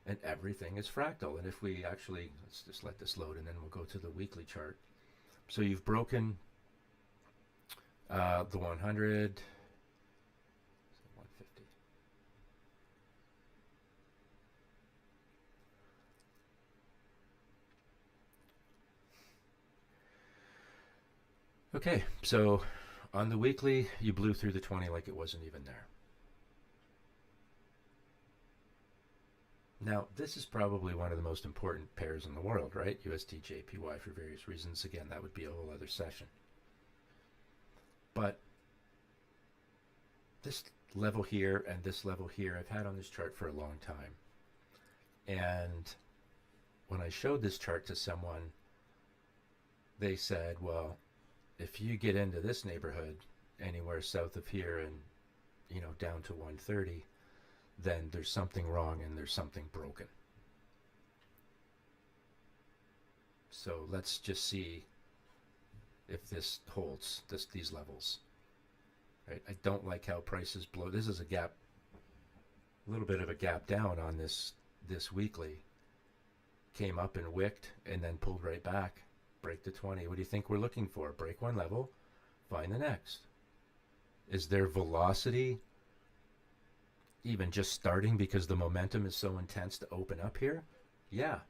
And everything is fractal. And if we actually, let's just let this load and then we'll go to the weekly chart. So you've broken the 100, 150. Okay, so on the weekly, you blew through the 20 like it wasn't even there. Now, this is probably one of the most important pairs in the world, right? USD JPY for various reasons. Again, that would be a whole other session. But this level here and this level here, I've had on this chart for a long time. And when I showed this chart to someone, they said, well, if you get into this neighborhood anywhere south of here and, you know, down to 130, then there's something wrong and there's something broken. So let's just see if this holds these levels. Right? I don't like how prices blow. This is a gap, a little bit of a gap down on this weekly. Came up and wicked and then pulled right back. break to 20. What do you think we're looking for? Break one level, find the next. Is there velocity even just starting because the momentum is so intense to open up here? Yeah.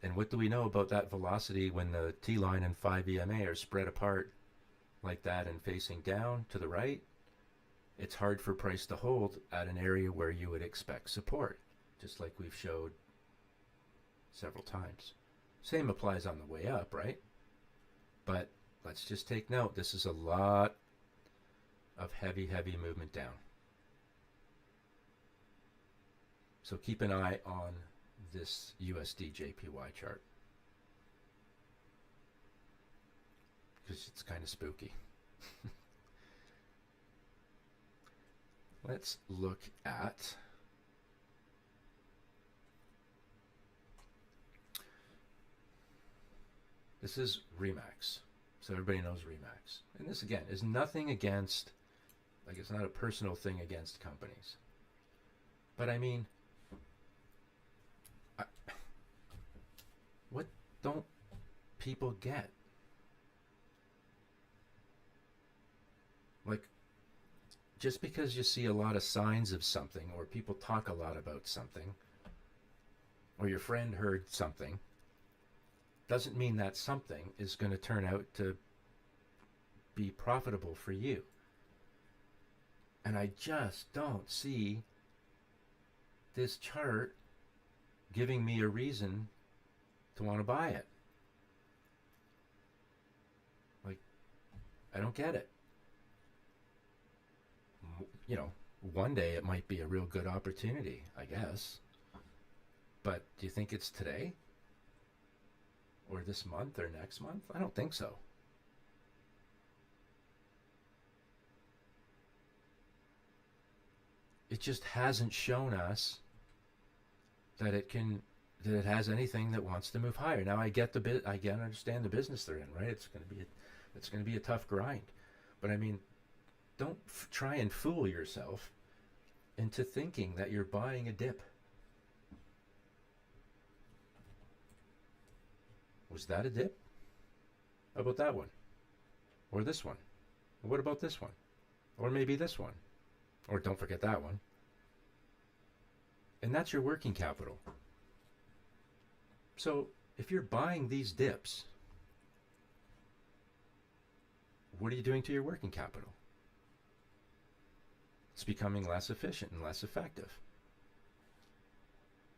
And what do we know about that velocity when the T-line and 5 EMA are spread apart like that and facing down to the right? It's hard for price to hold at an area where you would expect support, just like we've showed several times. Same applies on the way up, right? But let's just take note. This is a lot of heavy movement down. So keep an eye on this USD JPY chart, because it's kind of spooky. Let's look at this is Remax. So everybody knows Remax. And this, again, is nothing against, like, it's not a personal thing against companies. But I mean, what don't people get? Like, just because you see a lot of signs of something, or people talk a lot about something, or your friend heard something, doesn't mean that something is going to turn out to be profitable for you. And I just don't see this chart giving me a reason to want to buy it. Like, I don't get it. You know, one day it might be a real good opportunity, I guess. But do you think it's today? Or this month or next month? I don't think so. It just hasn't shown us that it has anything that wants to move higher. Now I understand the business they're in, right? It's going to be a tough grind. But I mean, don't try and fool yourself into thinking that you're buying a dip. Was that a dip? How about that one? Or this one? What about this one? Or maybe this one? Or don't forget that one. And that's your working capital. So if you're buying these dips, what are you doing to your working capital? It's becoming less efficient and less effective.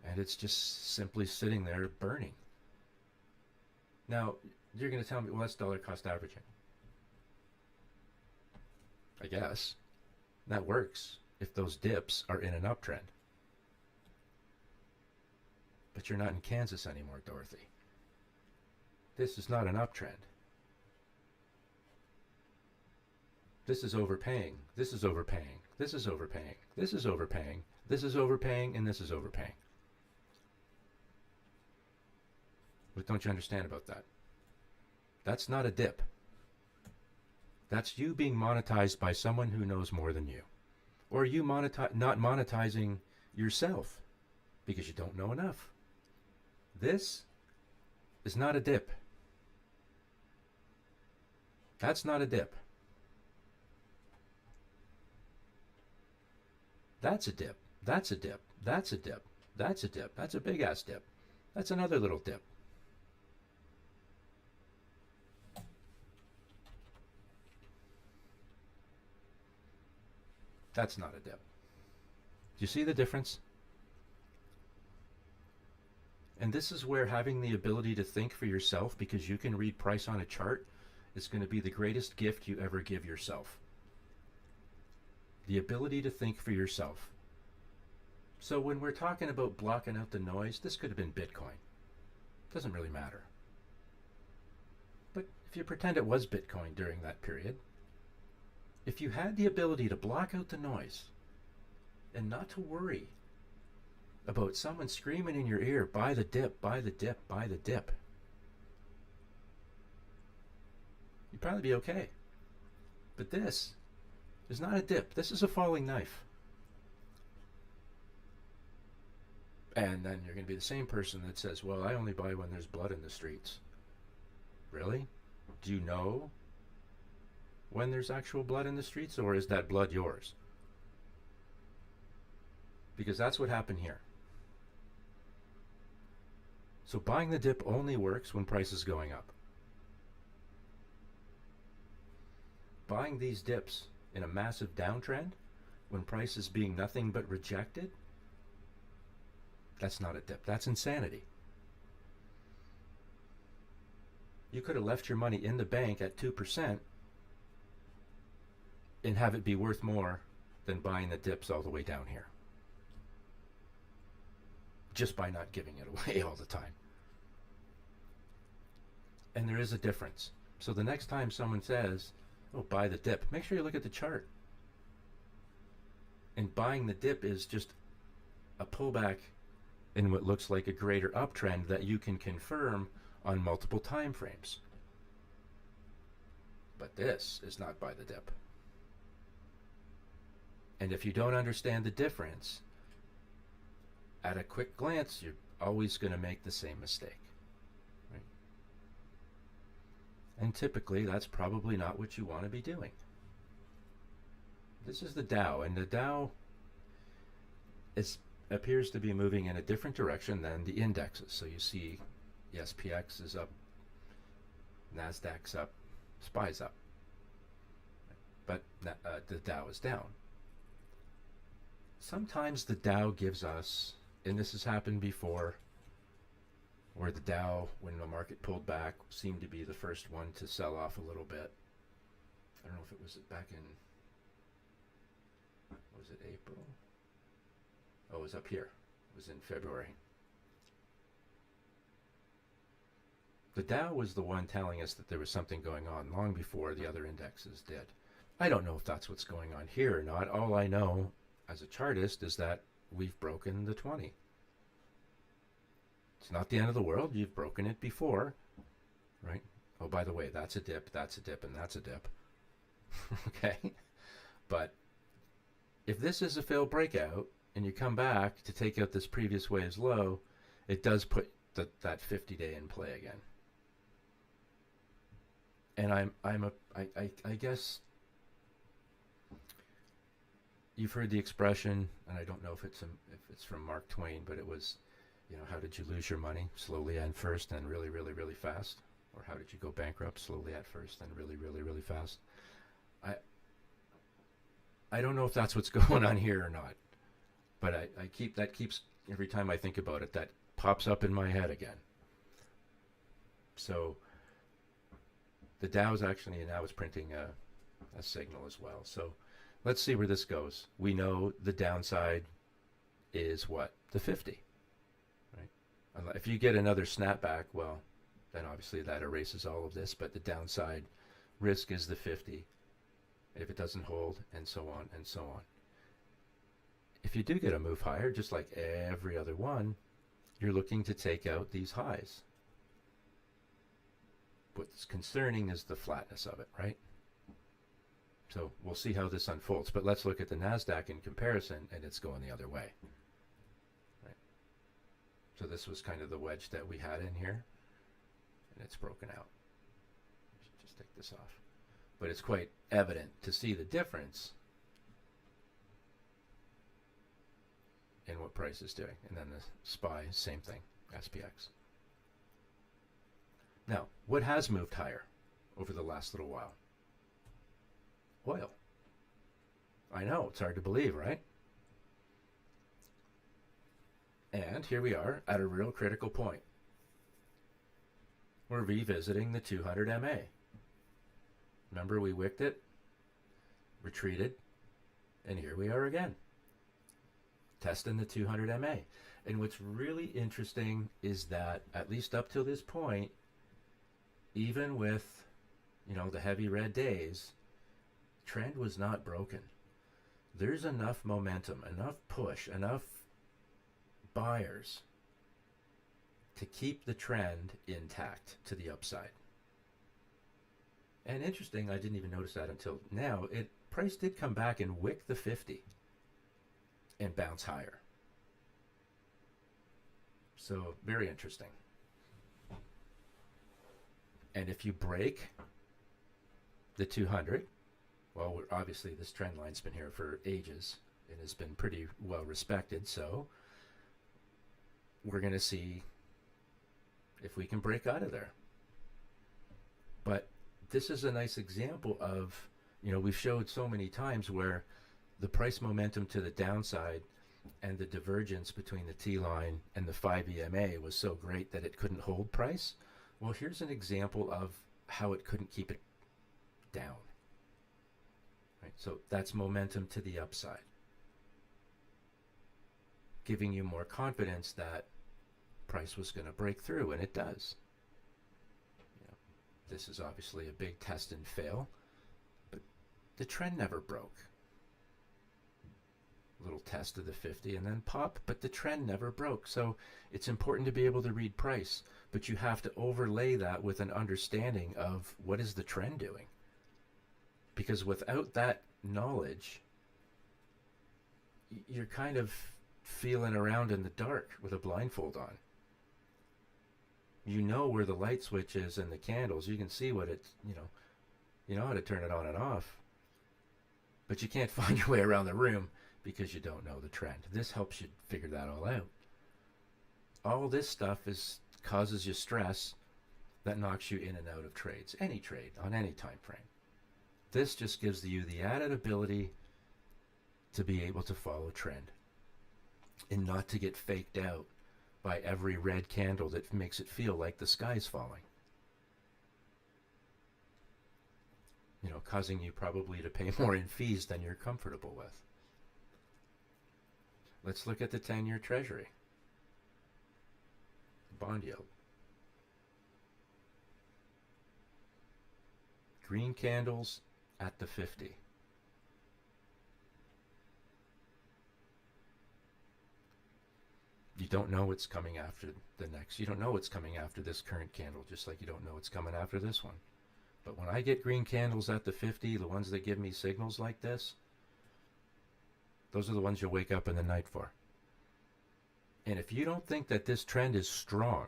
And it's just simply sitting there burning. Now, you're going to tell me, well, that's dollar cost averaging. I guess. That works if those dips are in an uptrend. But you're not in Kansas anymore, Dorothy. This is not an uptrend. This is overpaying. This is overpaying. This is overpaying. This is overpaying. This is overpaying, and this is overpaying. What don't you understand about that? That's not a dip. That's you being monetized by someone who knows more than you. Or you not monetizing yourself because you don't know enough. This is not a dip. That's not a dip. That's a dip. That's a dip. That's a dip. That's a dip. That's a big ass dip. That's another little dip. That's not a dip. Do you see the difference? And this is where having the ability to think for yourself, because you can read price on a chart, is going to be the greatest gift you ever give yourself. The ability to think for yourself. So when we're talking about blocking out the noise, this could have been Bitcoin. Doesn't really matter. But if you pretend it was Bitcoin during that period, if you had the ability to block out the noise and not to worry about someone screaming in your ear, buy the dip, buy the dip, buy the dip, you'd probably be okay. But this is not a dip. This is a falling knife. And then you're going to be the same person that says, well, I only buy when there's blood in the streets. Really? Do you know when there's actual blood in the streets, or is that blood yours? Because that's what happened here. So buying the dip only works when price is going up. Buying these dips in a massive downtrend, when price is being nothing but rejected, that's not a dip. That's insanity. You could have left your money in the bank at 2% and have it be worth more than buying the dips all the way down here, just by not giving it away all the time. And there is a difference. So the next time someone says, oh, buy the dip, make sure you look at the chart. And buying the dip is just a pullback in what looks like a greater uptrend that you can confirm on multiple time frames. But this is not buy the dip. And if you don't understand the difference, at a quick glance, you're always going to make the same mistake. Right? And typically, that's probably not what you want to be doing. This is the Dow, and the Dow appears to be moving in a different direction than the indexes. So you see the SPX is up, NASDAQ's up, SPY's up. But the Dow is down. Sometimes the Dow gives us, and this has happened before, where the Dow, when the market pulled back, seemed to be the first one to sell off a little bit. I don't know if it was back in, was it April? Oh, it was up here. It was in February. The Dow was the one telling us that there was something going on long before the other indexes did. I don't know if that's what's going on here or not. All I know as a chartist is that we've broken the 20. It's not the end of the world. You've broken it before, right? Oh, by the way, that's a dip, and that's a dip. Okay? But if this is a failed breakout and you come back to take out this previous wave's low, it does put that 50-day in play again. And I guess you've heard the expression, and I don't know if it's from Mark Twain, but it was, how did you lose your money? Slowly and first, and really, really, really fast. Or how did you go bankrupt? Slowly at first, and really, really, really fast. I don't know if that's what's going on here or not, but that keeps every time I think about it, that pops up in my head again. So the Dow's actually now is printing a signal as well. So let's see where this goes. We know the downside is what? The 50, right? If you get another snapback, well, then obviously that erases all of this, but the downside risk is the 50 if it doesn't hold, and so on and so on. If you do get a move higher, just like every other one, you're looking to take out these highs. What's concerning is the flatness of it, right? So we'll see how this unfolds, but let's look at the NASDAQ in comparison, and it's going the other way. Right? So this was kind of the wedge that we had in here, and it's broken out. Just take this off. But it's quite evident to see the difference in what price is doing. And then the SPY, same thing, SPX. Now, what has moved higher over the last little while? Oil. I know, it's hard to believe, right? And here we are at a real critical point. We're revisiting the 200 MA. Remember, we wicked it, retreated, and here we are again, testing the 200 MA. And what's really interesting is that, at least up till this point, even with, the heavy red days, trend was not broken. There's enough momentum, enough push, enough buyers to keep the trend intact to the upside. And interesting, I didn't even notice that until now. Price did come back and wick the 50 and bounce higher. So very interesting. And if you break the 200, well, obviously this trend line's been here for ages and has been pretty well respected, so we're going to see if we can break out of there. But this is a nice example of, we've showed so many times where the price momentum to the downside and the divergence between the T line and the 5 EMA was so great that it couldn't hold price. Well, here's an example of how it couldn't keep it down. Right? So that's momentum to the upside, giving you more confidence that price was going to break through, and it does. This is obviously a big test and fail, but the trend never broke. Little test of the 50 and then pop, but the trend never broke. So it's important to be able to read price, but you have to overlay that with an understanding of what is the trend doing. Because without that knowledge, you're kind of feeling around in the dark with a blindfold on. You know where the light switch is and the candles. You can see what it's, you know how to turn it on and off. But you can't find your way around the room because you don't know the trend. This helps you figure that all out. All this stuff causes you stress that knocks you in and out of trades. Any trade on any time frame. This just gives you the added ability to be able to follow trend and not to get faked out by every red candle that makes it feel like the sky's falling. Causing you probably to pay more in fees than you're comfortable with. Let's look at the 10-year Treasury. Bond yield. Green candles at the 50. You don't know what's coming after the next. You don't know what's coming after this current candle, just like you don't know what's coming after this one. But when I get green candles at the 50, the ones that give me signals like this, those are the ones you'll wake up in the night for. And if you don't think that this trend is strong,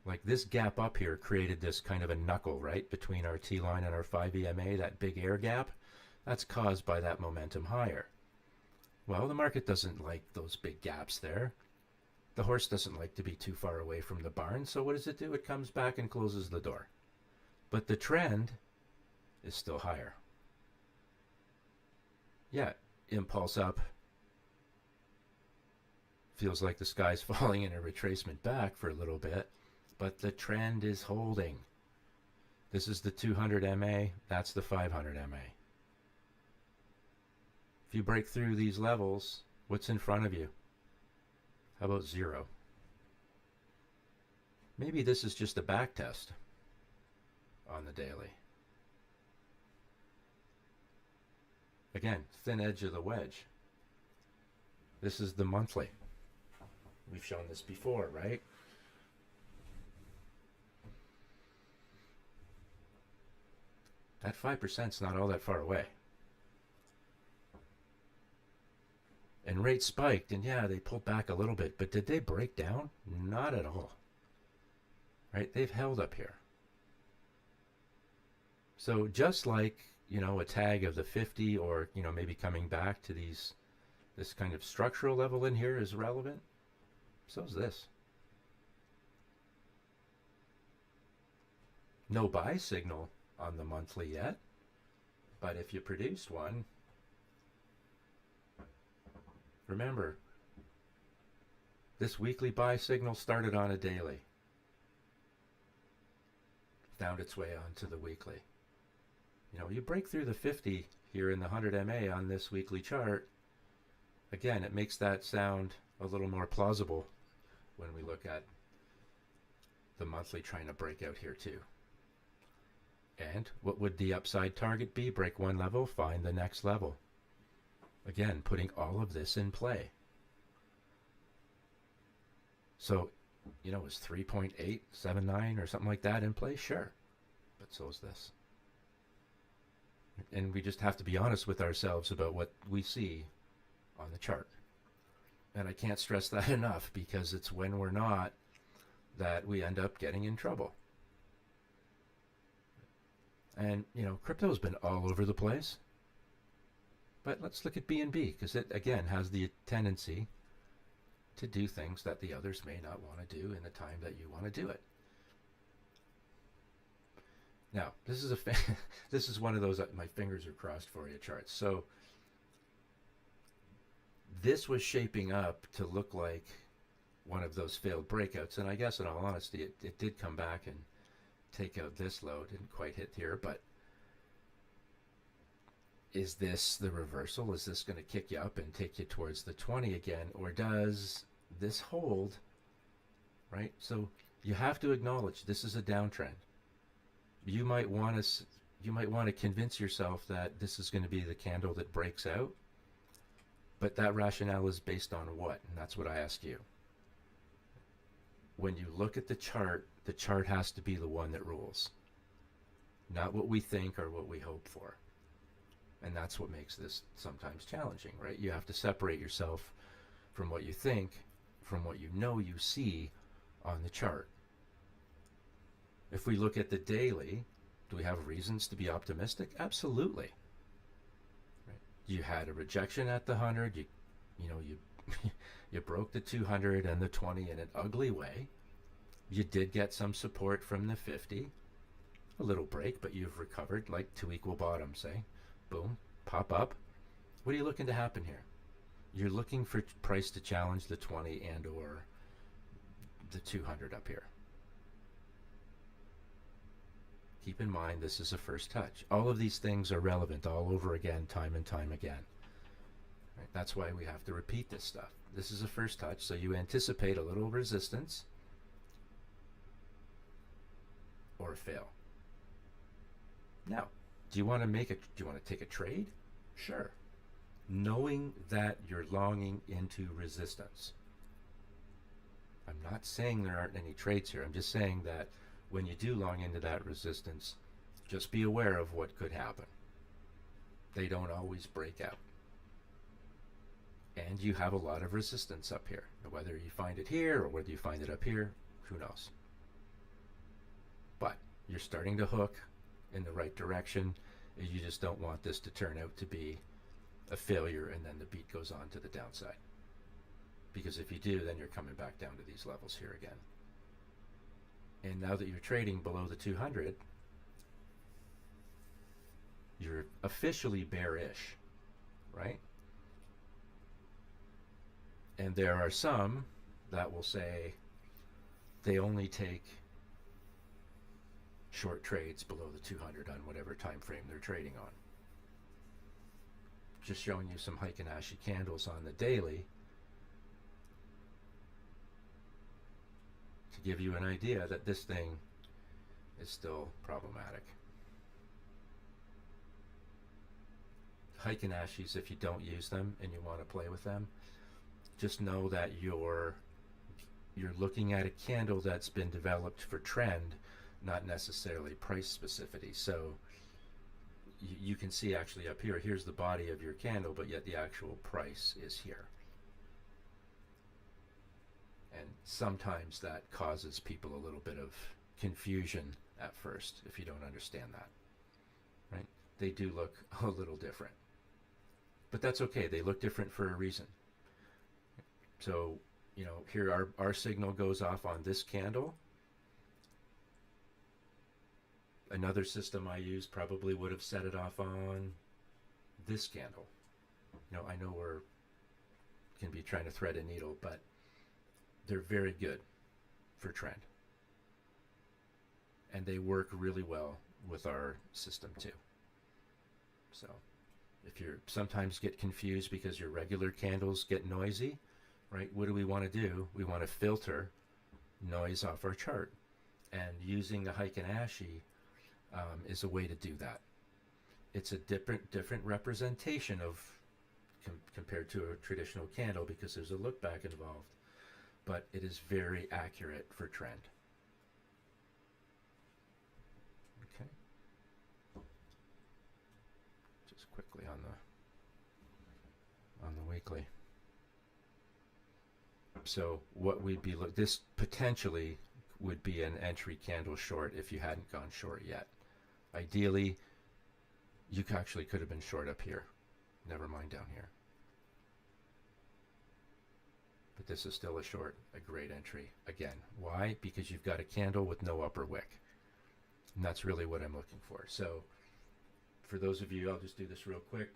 like this gap up here created this kind of a knuckle, right, between our T line and our 5 EMA, that big air gap, that's caused by that momentum higher. Well, the market doesn't like those big gaps there. The horse doesn't like to be too far away from the barn, so what does it do? It comes back and closes the door. But the trend is still higher. Yeah, impulse up. Feels like the sky's falling in a retracement back for a little bit, but the trend is holding. This is the 200 MA, that's the 500 MA. If you break through these levels, what's in front of you? How about 0? Maybe this is just a back test on the daily. Again, thin edge of the wedge. This is the monthly. We've shown this before, right? That 5% is not all that far away. And rates spiked, and yeah, they pulled back a little bit, but did they break down? Not at all. Right? They've held up here. So just like, a tag of the 50 or, maybe coming back to this kind of structural level in here is relevant, so is this. No buy signal on the monthly yet, but if you produced one, remember, this weekly buy signal started on a daily, found its way onto the weekly. You break through the 50 here in the 100 MA on this weekly chart, again, it makes that sound a little more plausible when we look at the monthly trying to break out here too. And what would the upside target be? Break one level, find the next level. Again, putting all of this in play. So, is 3.879 or something like that in play? Sure. But so is this. And we just have to be honest with ourselves about what we see on the chart. And I can't stress that enough, because it's when we're not that we end up getting in trouble. And, crypto's been all over the place. But let's look at BNB because it, again, has the tendency to do things that the others may not want to do in the time that you want to do it. Now, this is this is one of those my fingers are crossed for you charts. So this was shaping up to look like one of those failed breakouts, and I guess in all honesty, it did come back and take out this low. Didn't quite hit here, but is this the reversal? Is this going to kick you up and take you towards the 20 again, or does this hold? Right? So you have to acknowledge this is a downtrend. You might want to convince yourself that this is going to be the candle that breaks out, but that rationale is based on what? And that's what I ask you. When you look at the chart has to be the one that rules, not what we think or what we hope for. And that's what makes this sometimes challenging, right? You have to separate yourself from what you think, from what you see on the chart. If we look at the daily, do we have reasons to be optimistic? Absolutely. Right? You had a rejection at the 100. You broke the 200 and the 20 in an ugly way. You did get some support from the 50. A little break, but you've recovered like two equal bottoms, eh? Boom, pop up. What are you looking to happen here? You're looking for price to challenge the 20 and or the 200 up here. Keep in mind, this is a first touch. All of these things are relevant all over again, time and time again. Right? That's why we have to repeat this stuff. This is a first touch, so you anticipate a little resistance or a fail. Now, do you want to take a trade? Sure. Knowing that you're longing into resistance. I'm not saying there aren't any trades here. I'm just saying that when you do long into that resistance, just be aware of what could happen. They don't always break out. And you have a lot of resistance up here. Whether you find it here or whether you find it up here, who knows? But you're starting to hook in the right direction. You just don't want this to turn out to be a failure and then the beat goes on to the downside. Because if you do, then you're coming back down to these levels here again. And now that you're trading below the 200, you're officially bearish, right? And there are some that will say they only take short trades below the 200 on whatever time frame they're trading on. Just showing you some Heikin-Ashi candles on the daily to give you an idea that this thing is still problematic. Heikin-Ashis, if you don't use them and you want to play with them, just know that you're looking at a candle that's been developed for trend, not necessarily price specificity. So you can see actually up here, here's the body of your candle, but yet the actual price is here. And sometimes that causes people a little bit of confusion at first if you don't understand that, right? They do look a little different, but that's okay. They look different for a reason. So, here our signal goes off on this candle. Another system I used probably would have set it off on this candle. I know we're can be trying to thread a needle, but they're very good for trend. And they work really well with our system too. So if you sometimes get confused because your regular candles get noisy, right? What do we want to do? We want to filter noise off our chart. And using the Heikin-Ashi is a way to do that. It's a different representation of compared to a traditional candle because there's a look back involved, but it is very accurate for trend. Okay. Just quickly on the weekly. So what we'd be this potentially would be an entry candle short if you hadn't gone short yet. Ideally, you actually could have been short up here. Never mind down here. But this is still a short, a great entry. Again, why? Because you've got a candle with no upper wick. And that's really what I'm looking for. So for those of you, I'll just do this real quick.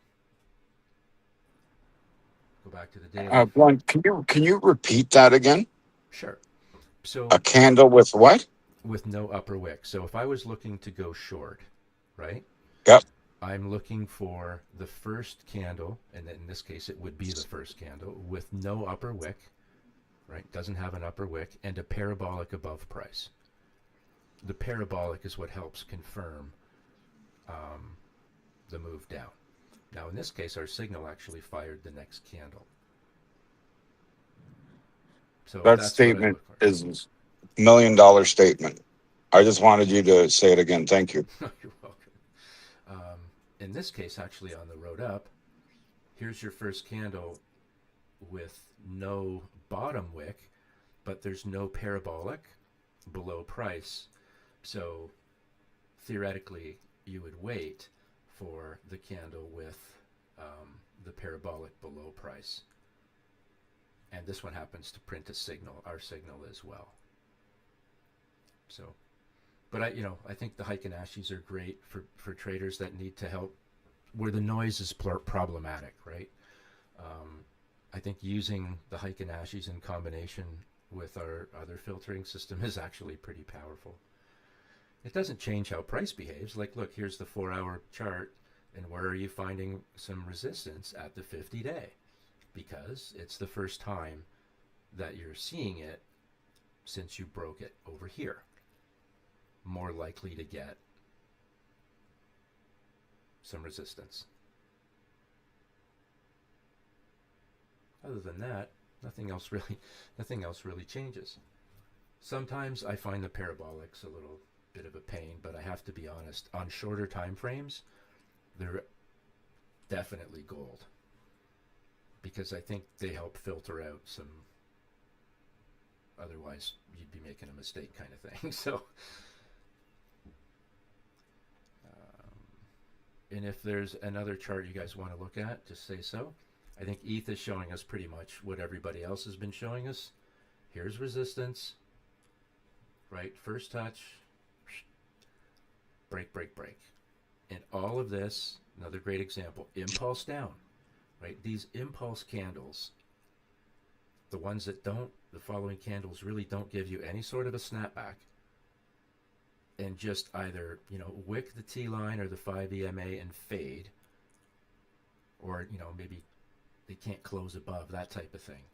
Go back to the daily.
Glenn, can you repeat that again?
Sure.
A
So
candle with what?
with no upper wick. So if I was looking to go short, right?
Yep.
I'm looking for the first candle, and in this case it would be the first candle, with no upper wick, right? Doesn't have an upper wick, and a parabolic above price. The parabolic is what helps confirm the move down. Now in this case, our signal actually fired the next candle. So
That
that's what I
statement
look for.
is $1 million statement. I just wanted you to say it again. Thank you.
You're welcome. In this case, actually on the road up, here's your first candle with no bottom wick, but there's no parabolic below price. So theoretically, you would wait for the candle with the parabolic below price. And this one happens to print a signal, our signal as well. So, but I think the Heikin-Ashis are great for traders that need to help where the noise is problematic, right? I think using the Heikin-Ashis in combination with our other filtering system is actually pretty powerful. It doesn't change how price behaves. Like, look, here's the 4-hour chart, and where are you finding some resistance at the 50-day? Because it's the first time that you're seeing it since you broke it over here. More likely to get some resistance. Other than that, nothing else really changes. Sometimes I find the parabolics a little bit of a pain, but I have to be honest, on shorter time frames, they're definitely gold, because I think they help filter out some, otherwise you'd be making a mistake kind of thing. So and if there's another chart you guys want to look at, just say so. I think ETH is showing us pretty much what everybody else has been showing us. Here's resistance, right? First touch, break, break, break. And all of this, another great example, impulse down, right? These impulse candles, the ones that don't, the following candles really don't give you any sort of a snapback, and just either, wick the T line or the 5 EMA and fade, or, maybe they can't close above, that type of thing.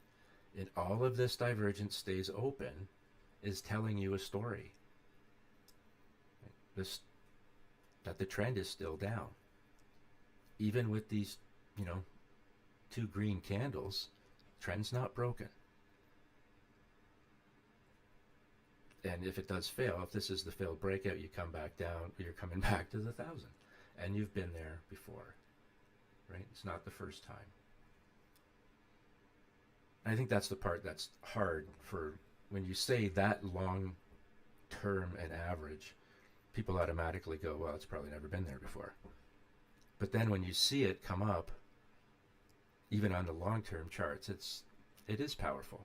And all of this divergence stays open is telling you a story. That the trend is still down. Even with these, 2 green candles, trend's not broken. And if it does fail, if this is the failed breakout, you come back down, you're coming back to the 1,000. And you've been there before, right? It's not the first time. I think that's the part that's hard for when you say that long term and average, people automatically go, well, it's probably never been there before. But then when you see it come up, even on the long term charts, it is powerful.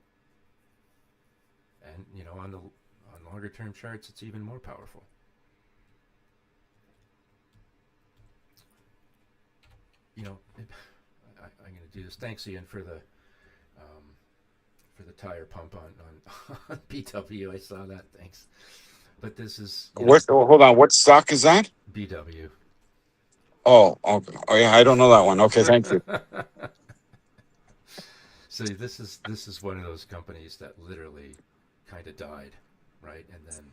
And on longer term charts, it's even more powerful. I'm going to do this. Thanks, Ian, for the tire pump on BW. I saw that. Thanks. But this is
Hold on. What stock is that?
BW.
Oh, okay. Oh, yeah. I don't know that one. Okay, thank you.
So this is one of those companies that literally kind of died, right, and then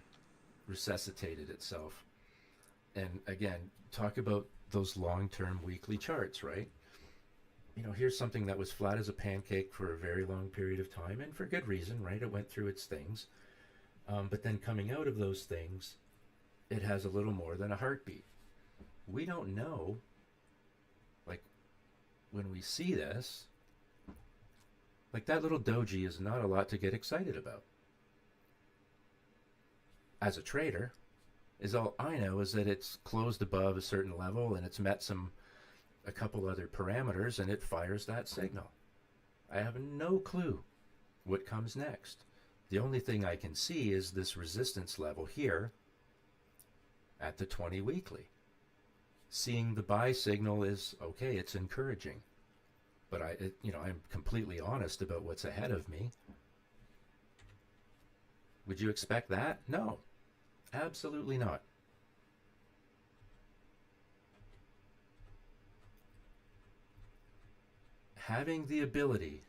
resuscitated itself. And again, talk about those long-term weekly charts, right? Here's something that was flat as a pancake for a very long period of time, and for good reason, right? It went through its things. But then coming out of those things, it has a little more than a heartbeat. We don't know, like, when we see this, like that little doji is not a lot to get excited about. As a trader, is all I know is that it's closed above a certain level and it's met a couple other parameters and it fires that signal. I have no clue what comes next. The only thing I can see is this resistance level here at the 20 weekly. Seeing the buy signal is okay, it's encouraging. But I'm completely honest about what's ahead of me. Would you expect that? No, absolutely not. Having the ability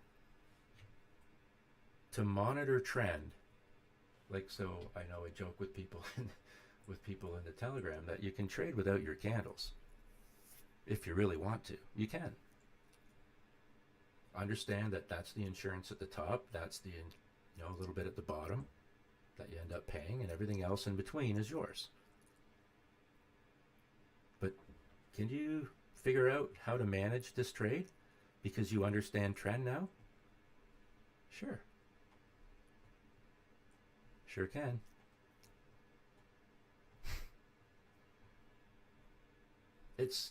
to monitor trend, like, so I know I joke with people with people in the Telegram that you can trade without your candles. If you really want to, you can. Understand that that's the insurance at the top, that's the a little bit at the bottom that you end up paying, and everything else in between is yours. But can you figure out how to manage this trade because you understand trend now? Sure. Sure can. It's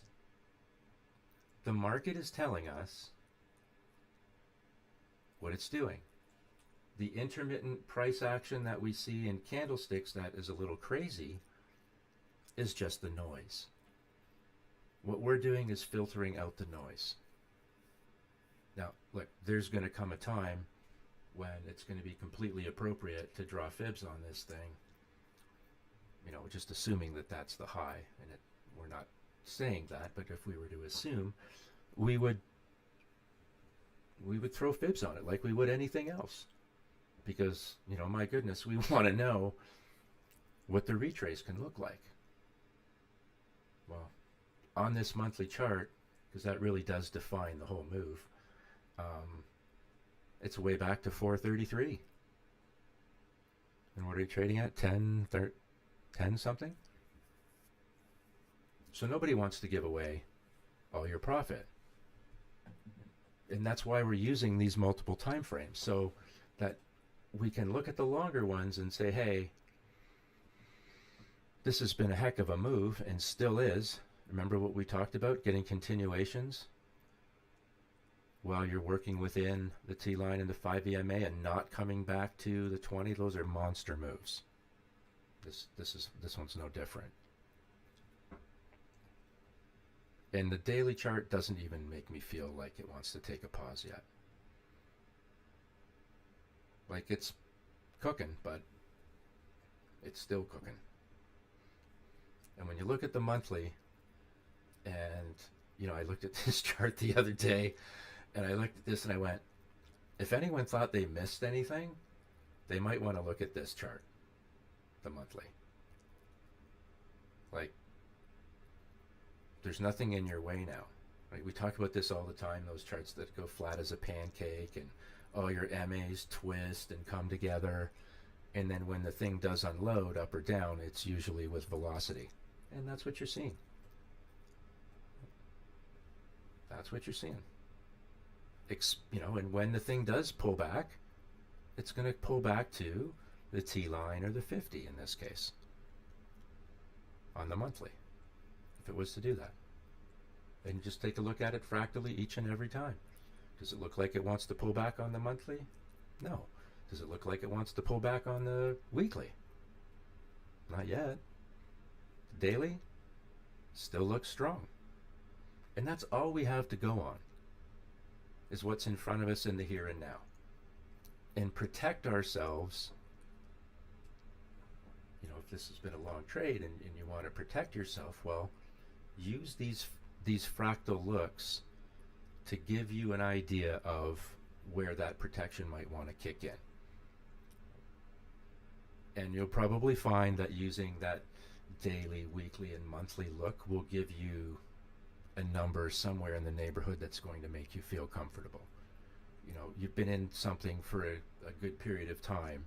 the market is telling us what it's doing. The intermittent price action that we see in candlesticks that is a little crazy is just the noise. What we're doing is filtering out the noise. Now, look, there's going to come a time when it's going to be completely appropriate to draw fibs on this thing. Just assuming that that's the high, and we're not saying that, but if we were to assume, we would throw fibs on it like we would anything else. Because, my goodness, we want to know what the retrace can look like. Well, on this monthly chart, because that really does define the whole move, it's way back to 433. And what are you trading at? 10 something? So nobody wants to give away all your profit. And that's why we're using these multiple time frames, so that we can look at the longer ones and say, hey, this has been a heck of a move and still is. Remember what we talked about, getting continuations while you're working within the T line and the 5 EMA and not coming back to the 20. Those are monster moves. This one's no different. And the daily chart doesn't even make me feel like it wants to take a pause yet. Like, it's cooking, but it's still cooking. And when you look at the monthly, and I looked at this chart the other day, and I looked at this and I went, if anyone thought they missed anything, they might want to look at this chart, the monthly. Like, there's nothing in your way now. Right? We talk about this all the time, those charts that go flat as a pancake and all your MAs twist and come together. And then when the thing does unload up or down, it's usually with velocity. And that's what you're seeing. That's what you're seeing. And when the thing does pull back, it's going to pull back to the T line or the 50 in this case on the monthly, if it was to do that. And just take a look at it fractally each and every time. Does it look like it wants to pull back on the monthly? No. Does it look like it wants to pull back on the weekly? Not yet. The daily still looks strong. And that's all we have to go on, is what's in front of us in the here and now. And protect ourselves. If this has been a long trade and you want to protect yourself, well, use these fractal looks to give you an idea of where that protection might want to kick in. And you'll probably find that using that daily, weekly, and monthly look will give you a number somewhere in the neighborhood that's going to make you feel comfortable. You've been in something for a good period of time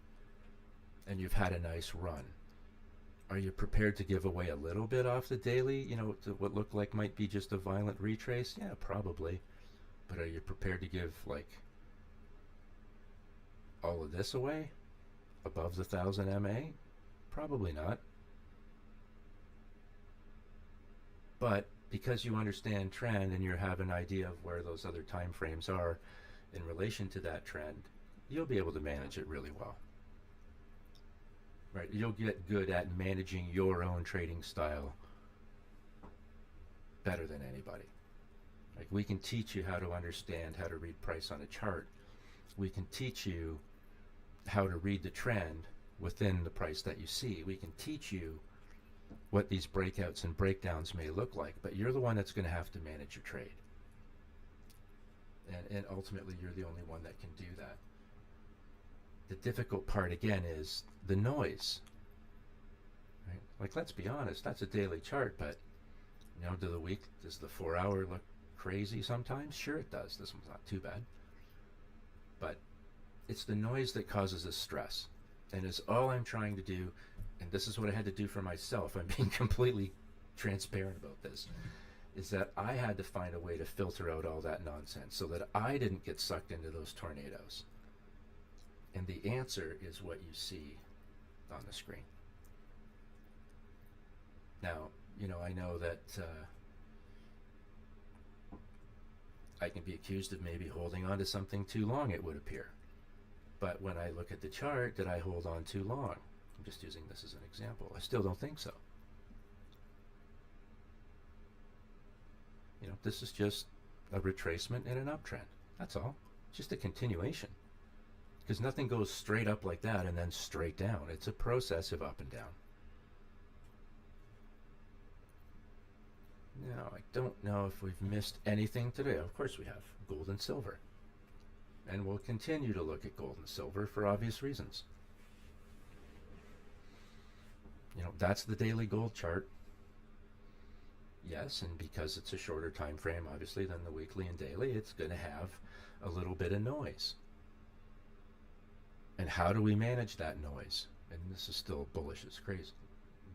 and you've had a nice run. Are you prepared to give away a little bit off the daily, to what looked like might be just a violent retrace? Yeah, probably. But are you prepared to give, like, all of this away above the 1000 MA? Probably not. But because you understand trend and you have an idea of where those other time frames are in relation to that trend, you'll be able to manage it really well. Right? You'll get good at managing your own trading style better than anybody. Like, we can teach you how to understand how to read price on a chart. We can teach you how to read the trend within the price that you see. We can teach you what these breakouts and breakdowns may look like, but you're the one that's going to have to manage your trade. And ultimately, you're the only one that can do that. The difficult part, again, is the noise. Right? Like, let's be honest, that's a daily chart, but does the 4 hour look crazy sometimes? Sure it does. This one's not too bad. But it's the noise that causes us stress. And it's all I'm trying to do, and this is what I had to do for myself. I'm being completely transparent about this, is that I had to find a way to filter out all that nonsense so that I didn't get sucked into those tornadoes. And the answer is what you see on the screen. Now, I know that I can be accused of maybe holding on to something too long, it would appear. But when I look at the chart, did I hold on too long? I'm just using this as an example. I still don't think so. This is just a retracement and an uptrend. That's all. Just a continuation. Because nothing goes straight up like that and then straight down. It's a process of up and down. Now, I don't know if we've missed anything today. Of course we have. Gold and silver. And we'll continue to look at gold and silver for obvious reasons. That's the daily gold chart. Yes, and because it's a shorter time frame, obviously, than the weekly and daily, it's going to have a little bit of noise. And how do we manage that noise? And this is still bullish as crazy.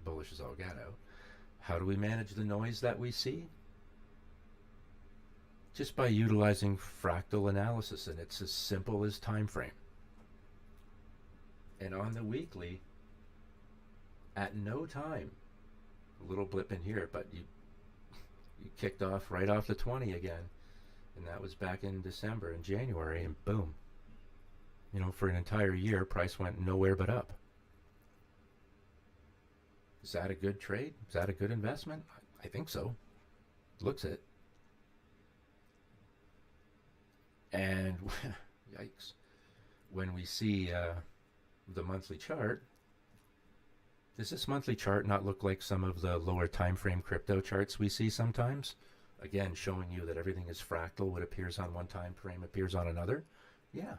Bullish as all get out. How do we manage the noise that we see? Just by utilizing fractal analysis, and it's as simple as time frame. And on the weekly, at no time, a little blip in here, but you kicked off right off the 20 again, and that was back in December and January, and boom. For an entire year, price went nowhere but up. Is that a good trade? Is that a good investment? I think so. Looks it. And yikes, when we see the monthly chart, does this monthly chart not look like some of the lower time frame crypto charts we see sometimes? Again, showing you that everything is fractal. What appears on one time frame appears on another. Yeah.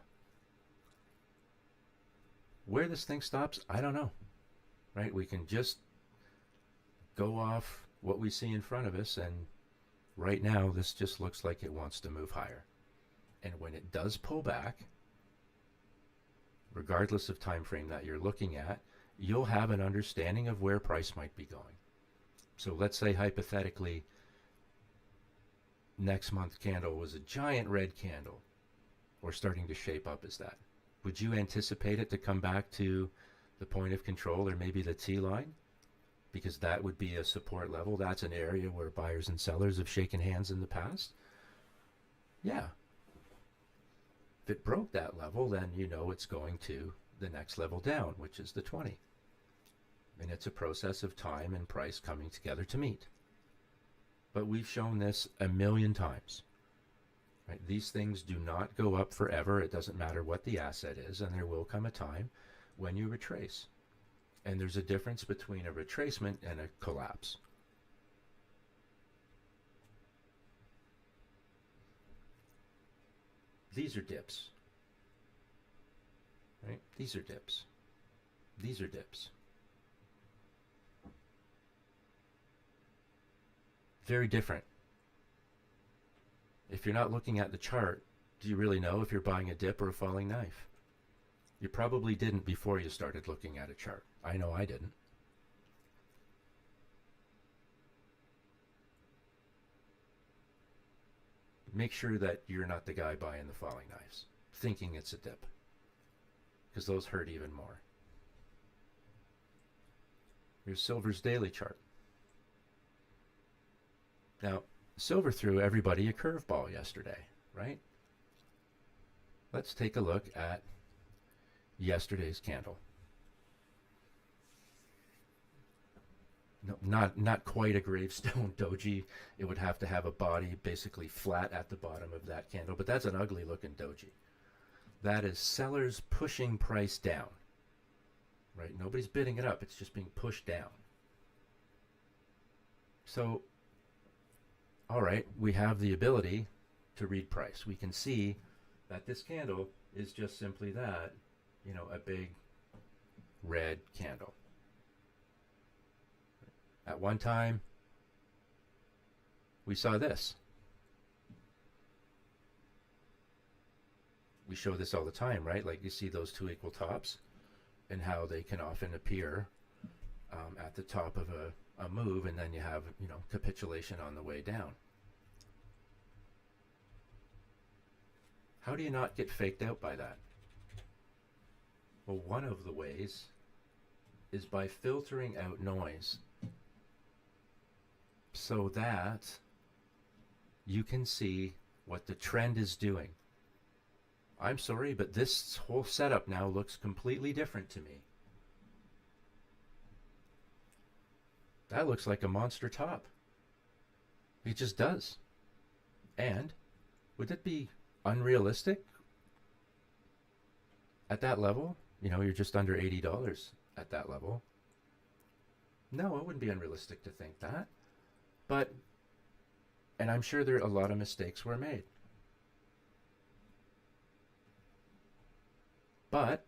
Where this thing stops, I don't know. Right? We can just go off what we see in front of us, and right now this just looks like it wants to move higher. And when it does pull back, regardless of time frame that you're looking at, you'll have an understanding of where price might be going. So let's say hypothetically next month candle was a giant red candle, or starting to shape up as that. Would you anticipate it to come back to the point of control, or maybe the T line? Because that would be a support level. That's an area where buyers and sellers have shaken hands in the past. Yeah. If it broke that level, then it's going to the next level down, which is the 20. And it's a process of time and price coming together to meet. But we've shown this a million times. Right? These things do not go up forever. It doesn't matter what the asset is, and there will come a time when you retrace. And there's a difference between a retracement and a collapse. These are dips. Right? These are dips. These are dips. Very different. If you're not looking at the chart, do you really know if you're buying a dip or a falling knife? You probably didn't before you started looking at a chart. I know I didn't. Make sure that you're not the guy buying the falling knives, thinking it's a dip, because those hurt even more. Here's silver's daily chart. Now, silver threw everybody a curveball yesterday, right? Let's take a look at yesterday's candle. No, not quite a gravestone doji. It would have to have a body basically flat at the bottom of that candle, but that's an ugly looking doji. That is sellers pushing price down, right? Nobody's bidding it up. It's just being pushed down. So, all right, we have the ability to read price. We can see that this candle is just simply that, a big red candle. At one time, we saw this. We show this all the time, right? Like you see those two equal tops and how they can often appear at the top of a move, and then you have, capitulation on the way down. How do you not get faked out by that? Well, one of the ways is by filtering out noise so that you can see what the trend is doing. I'm sorry, but this whole setup now looks completely different to me. That looks like a monster top. It just does. And would it be unrealistic at that level? You're just under $80 at that level. No, it wouldn't be unrealistic to think that. But, and I'm sure there are a lot of mistakes were made. But,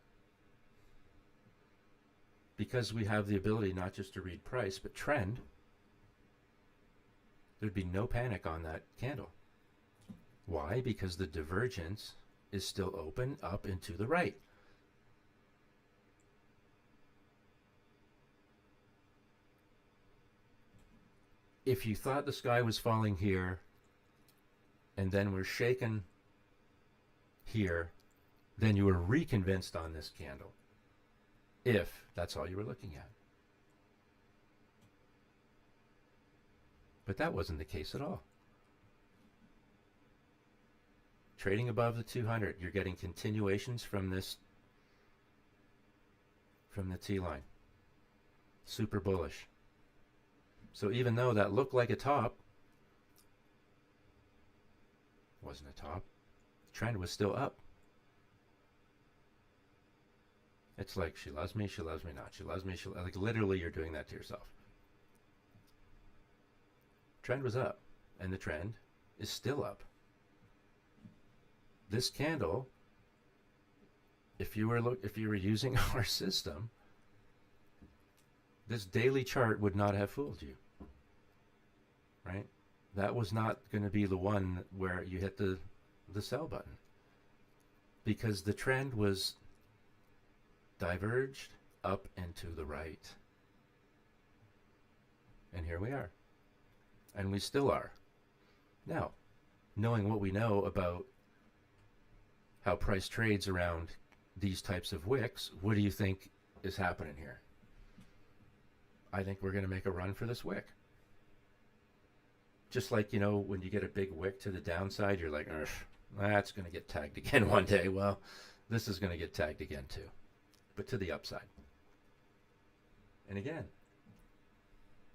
because we have the ability not just to read price, but trend, there'd be no panic on that candle. Why? Because the divergence is still open up and to the right. If you thought the sky was falling here and then we're shaken here, then you were reconvinced on this candle, if that's all you were looking at. But that wasn't the case at all. Trading above the 200, you're getting continuations from the T line. Super bullish. So even though that looked like a top, wasn't a top, trend was still up. It's like, she loves me not. She loves me, like literally you're doing that to yourself. Trend was up, and the trend is still up. This candle, if you were using our system, this daily chart would not have fooled you. Right? That was not going to be the one where you hit the sell button. Because the trend was diverged up and to the right. And here we are. And we still are. Now, knowing what we know about how price trades around these types of wicks, what do you think is happening here? I think we're going to make a run for this wick. Just like, when you get a big wick to the downside, you're like, that's going to get tagged again one day. Well, this is going to get tagged again too, but to the upside. And again,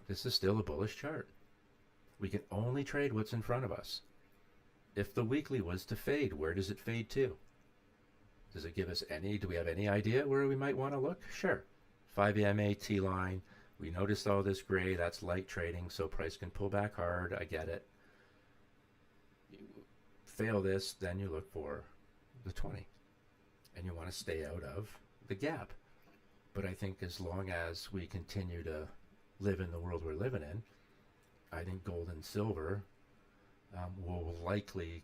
this is still a bullish chart. We can only trade what's in front of us. If the weekly was to fade, where does it fade to? Does it give us do we have any idea where we might want to look? Sure. 5 EMA T line. We noticed all this gray, that's light trading, so price can pull back hard. I get it. You fail this, then you look for the 20. And you want to stay out of the gap. But I think as long as we continue to live in the world we're living in, I think gold and silver will likely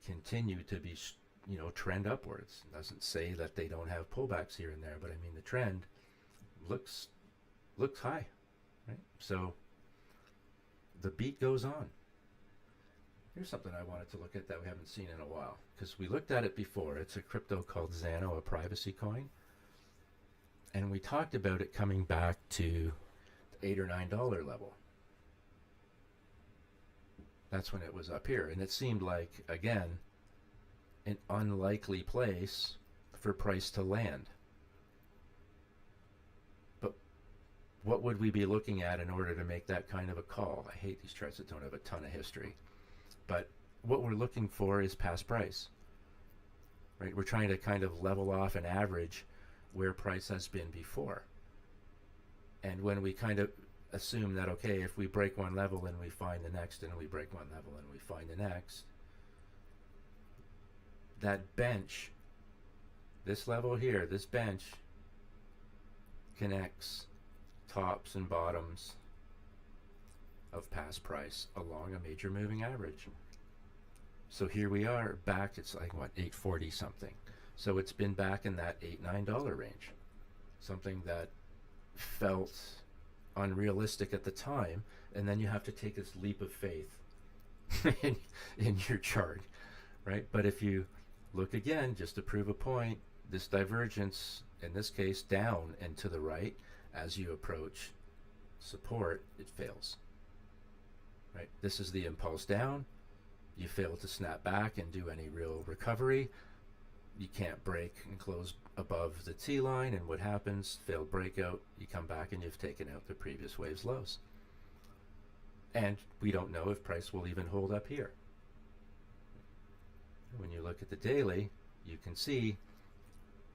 continue to be, trend upwards. It doesn't say that they don't have pullbacks here and there, but I mean the trend looks high, right? So the beat goes on. Here's something I wanted to look at that we haven't seen in a while, because we looked at it before. It's a crypto called Xano, a privacy coin, and we talked about it coming back to the $8 or $9 level. That's when it was up here. And it seemed like, again, an unlikely place for price to land. But what would we be looking at in order to make that kind of a call? I hate these charts that don't have a ton of history. But what we're looking for is past price. Right? We're trying to kind of level off an average where price has been before. And when we kind of assume that, okay, if we break one level and we find the next, and we break one level and we find the next, that bench, this level here, this bench connects tops and bottoms of past price along a major moving average. So here we are back, it's like what, 840 something. So it's been back in that $8-9 range. Something that felt unrealistic at the time, and then you have to take this leap of faith in your chart, right? But if you look again, just to prove a point, this divergence, in this case down and to the right, as you approach support, it fails, right? This is the impulse down. You fail to snap back and do any real recovery. You can't break and close above the T line, and what happens? Failed breakout, you come back and you've taken out the previous wave's lows. And we don't know if price will even hold up here. When you look at the daily, you can see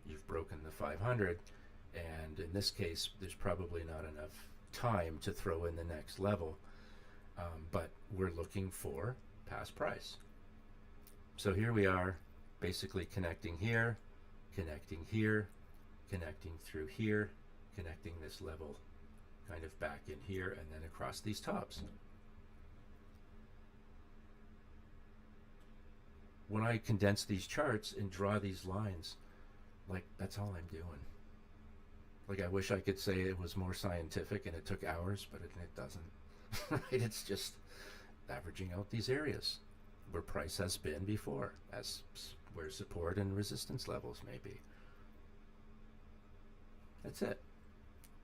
you've broken the 500, and in this case, there's probably not enough time to throw in the next level, but we're looking for past price. So here we are, basically connecting here, connecting here, connecting through here, connecting this level kind of back in here, and then across these tops. When I condense these charts and draw these lines, like, that's all I'm doing. Like, I wish I could say it was more scientific and it took hours, but it doesn't. Right? It's just averaging out these areas where price has been before, as where support and resistance levels may be. That's it.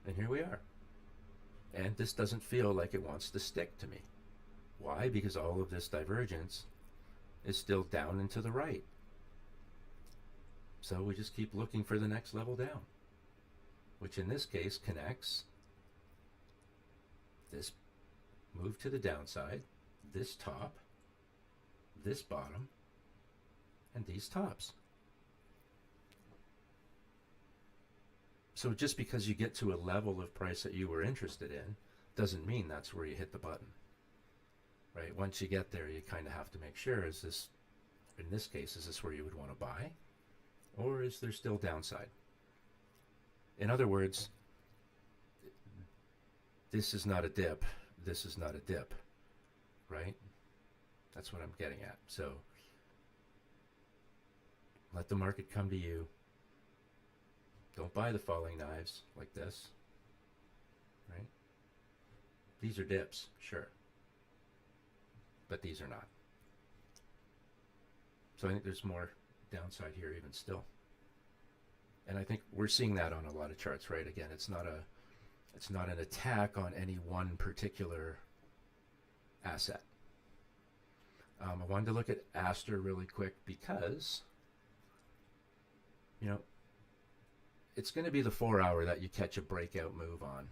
And here we are. And this doesn't feel like it wants to stick to me. Why? Because all of this divergence is still down and to the right. So we just keep looking for the next level down, which in this case connects this move to the downside, this top, this bottom, and these tops. So just because you get to a level of price that you were interested in doesn't mean that's where you hit the button, right? Once you get there, you kind of have to make sure, is this, in this case, is this where you would want to buy? Or is there still downside? In other words, this is not a dip, this is not a dip, right? That's what I'm getting at. So let the market come to you. Don't buy the falling knives like this, right? These are dips, sure, but these are not. So I think there's more downside here even still. And I think we're seeing that on a lot of charts, right? Again, it's not an attack on any one particular asset. I wanted to look at Aster really quick because, you know, it's going to be the 4 hour that you catch a breakout move on.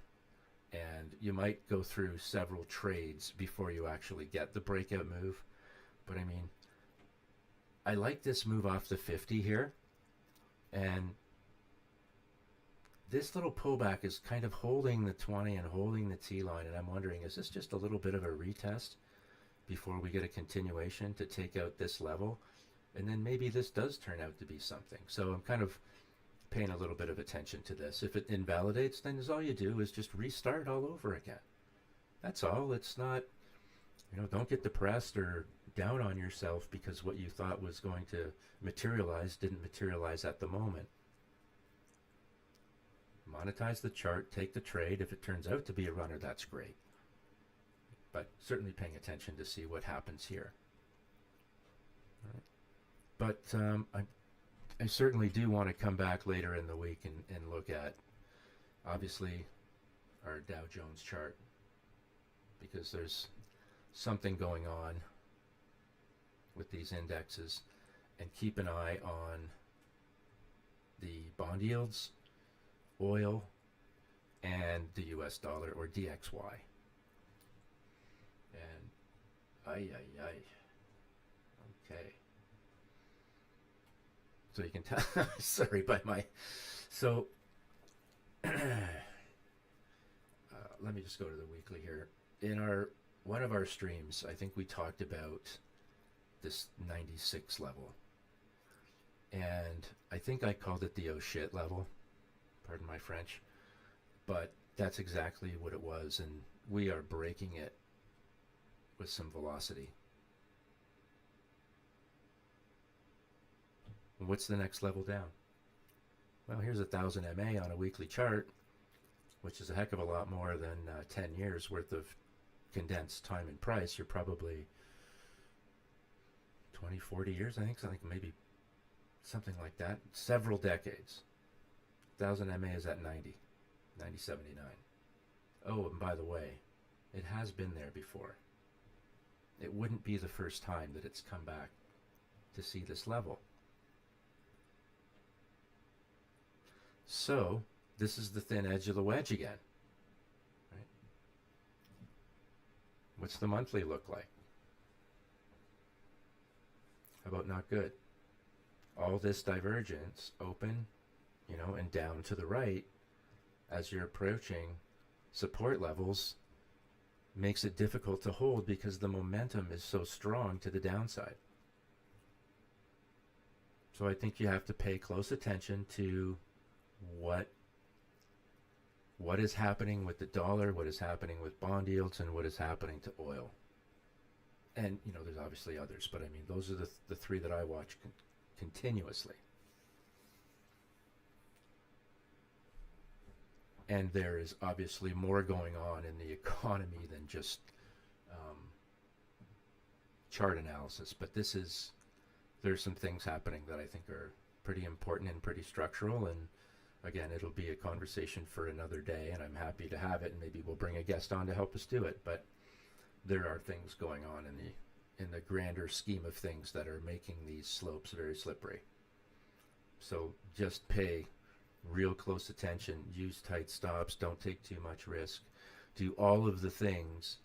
And you might go through several trades before you actually get the breakout move. But I mean, I like this move off the 50 here. And this little pullback is kind of holding the 20 and holding the T line. And I'm wondering, is this just a little bit of a retest before we get a continuation to take out this level? And then maybe this does turn out to be something. So I'm kind of paying a little bit of attention to this. If it invalidates, then all you do is just restart all over again. That's all. It's not, you know, don't get depressed or down on yourself because what you thought was going to materialize didn't materialize at the moment. Monetize the chart, take the trade. If it turns out to be a runner, that's great. But certainly paying attention to see what happens here. All right. But I certainly do want to come back later in the week and look at, obviously, our Dow Jones chart, because there's something going on with these indexes, and keep an eye on the bond yields, oil, and the US dollar, or DXY. And ay. Okay. So you can tell. Sorry, by my. So let me just go to the weekly here. In one of our streams, I think we talked about this 96 level, and I think I called it the oh shit level. Pardon my French, but that's exactly what it was, and we are breaking it with some velocity. What's the next level down? Well, here's 1000 MA on a weekly chart, which is a heck of a lot more than 10 years worth of condensed time and price. You're probably 20, 40 years, I think, something maybe something like that. Several decades. 1000 MA is at 90.79. Oh, and by the way, it has been there before. It wouldn't be the first time that it's come back to see this level. So, this is the thin edge of the wedge again. Right? What's the monthly look like? How about not good? All this divergence, open, and down to the right as you're approaching support levels, makes it difficult to hold because the momentum is so strong to the downside. So I think you have to pay close attention to what is happening with the dollar, what is happening with bond yields, and what is happening to oil. And, there's obviously others, but I mean, those are the three that I watch continuously. And there is obviously more going on in the economy than just chart analysis. But there's some things happening that I think are pretty important and pretty structural. And again, it'll be a conversation for another day, and I'm happy to have it. And maybe we'll bring a guest on to help us do it. But there are things going on in the grander scheme of things that are making these slopes very slippery. So just pay real close attention, use tight stops, don't take too much risk, do all of the things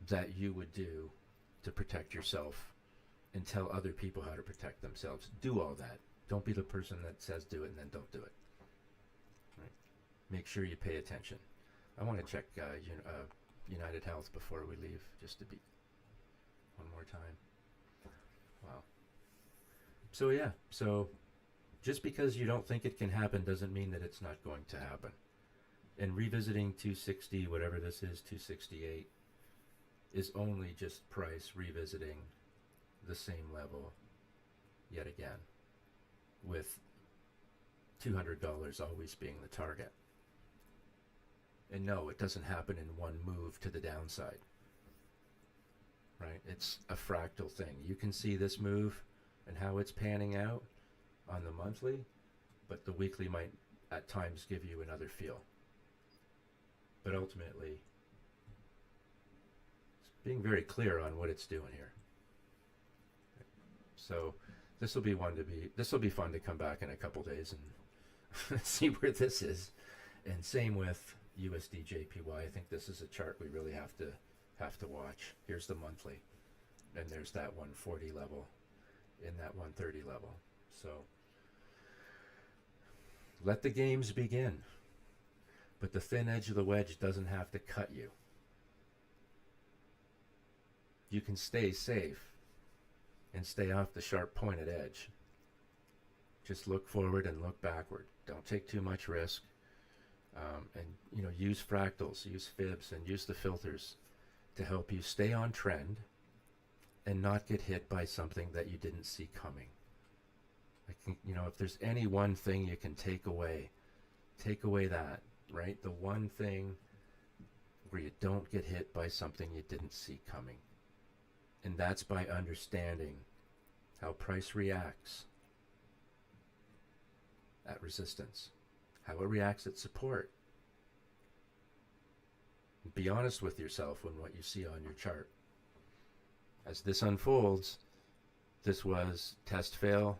that you would do to protect yourself and tell other people how to protect themselves. Do all that. Don't be the person that says do it and then don't do it. Right? Make sure you pay attention. I want to check United Health before we leave, just to be one more time. Wow. So yeah, just because you don't think it can happen doesn't mean that it's not going to happen. And revisiting 260, whatever this is, 268, is only just price revisiting the same level yet again, with $200 always being the target. And no, it doesn't happen in one move to the downside. Right? It's a fractal thing. You can see this move and how it's panning out on the monthly, but the weekly might at times give you another feel. But ultimately, it's being very clear on what it's doing here. So this will be fun to come back in a couple days and see where this is. And same with USD JPY. I think this is a chart we really have to watch. Here's the monthly, and there's that 140 level in that 130 level. So let the games begin. But the thin edge of the wedge doesn't have to cut you. You can stay safe and stay off the sharp pointed edge. Just look forward and look backward. Don't take too much risk. And use fractals, use fibs, and use the filters to help you stay on trend and not get hit by something that you didn't see coming. I think, if there's any one thing you can take away that, right? The one thing where you don't get hit by something you didn't see coming. And that's by understanding how price reacts at resistance, how it reacts at support. Be honest with yourself when what you see on your chart. As this unfolds, this was test fail,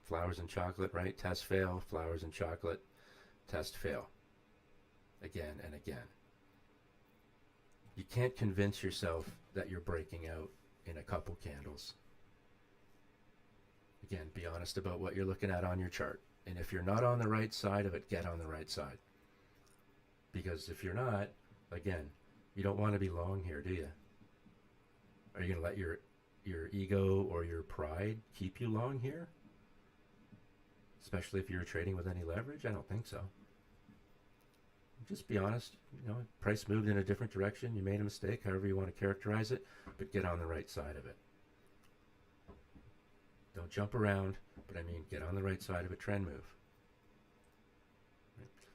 flowers and chocolate, right? Test fail, flowers and chocolate, test fail. Again and again. You can't convince yourself that you're breaking out in a couple candles. Again, be honest about what you're looking at on your chart. And if you're not on the right side of it, get on the right side. Because if you're not, again, you don't want to be long here, do you? Are you going to let your ego or your pride keep you long here? Especially if you're trading with any leverage? I don't think so. Just be honest. You know, price moved in a different direction. You made a mistake, however you want to characterize it, but get on the right side of it. Don't jump around, but I mean get on the right side of a trend move.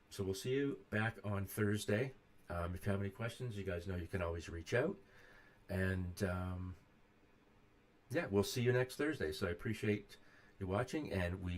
So we'll see you back on Thursday. If you have any questions, you guys know you can always reach out. And yeah, we'll see you next Thursday. So I appreciate you watching, and we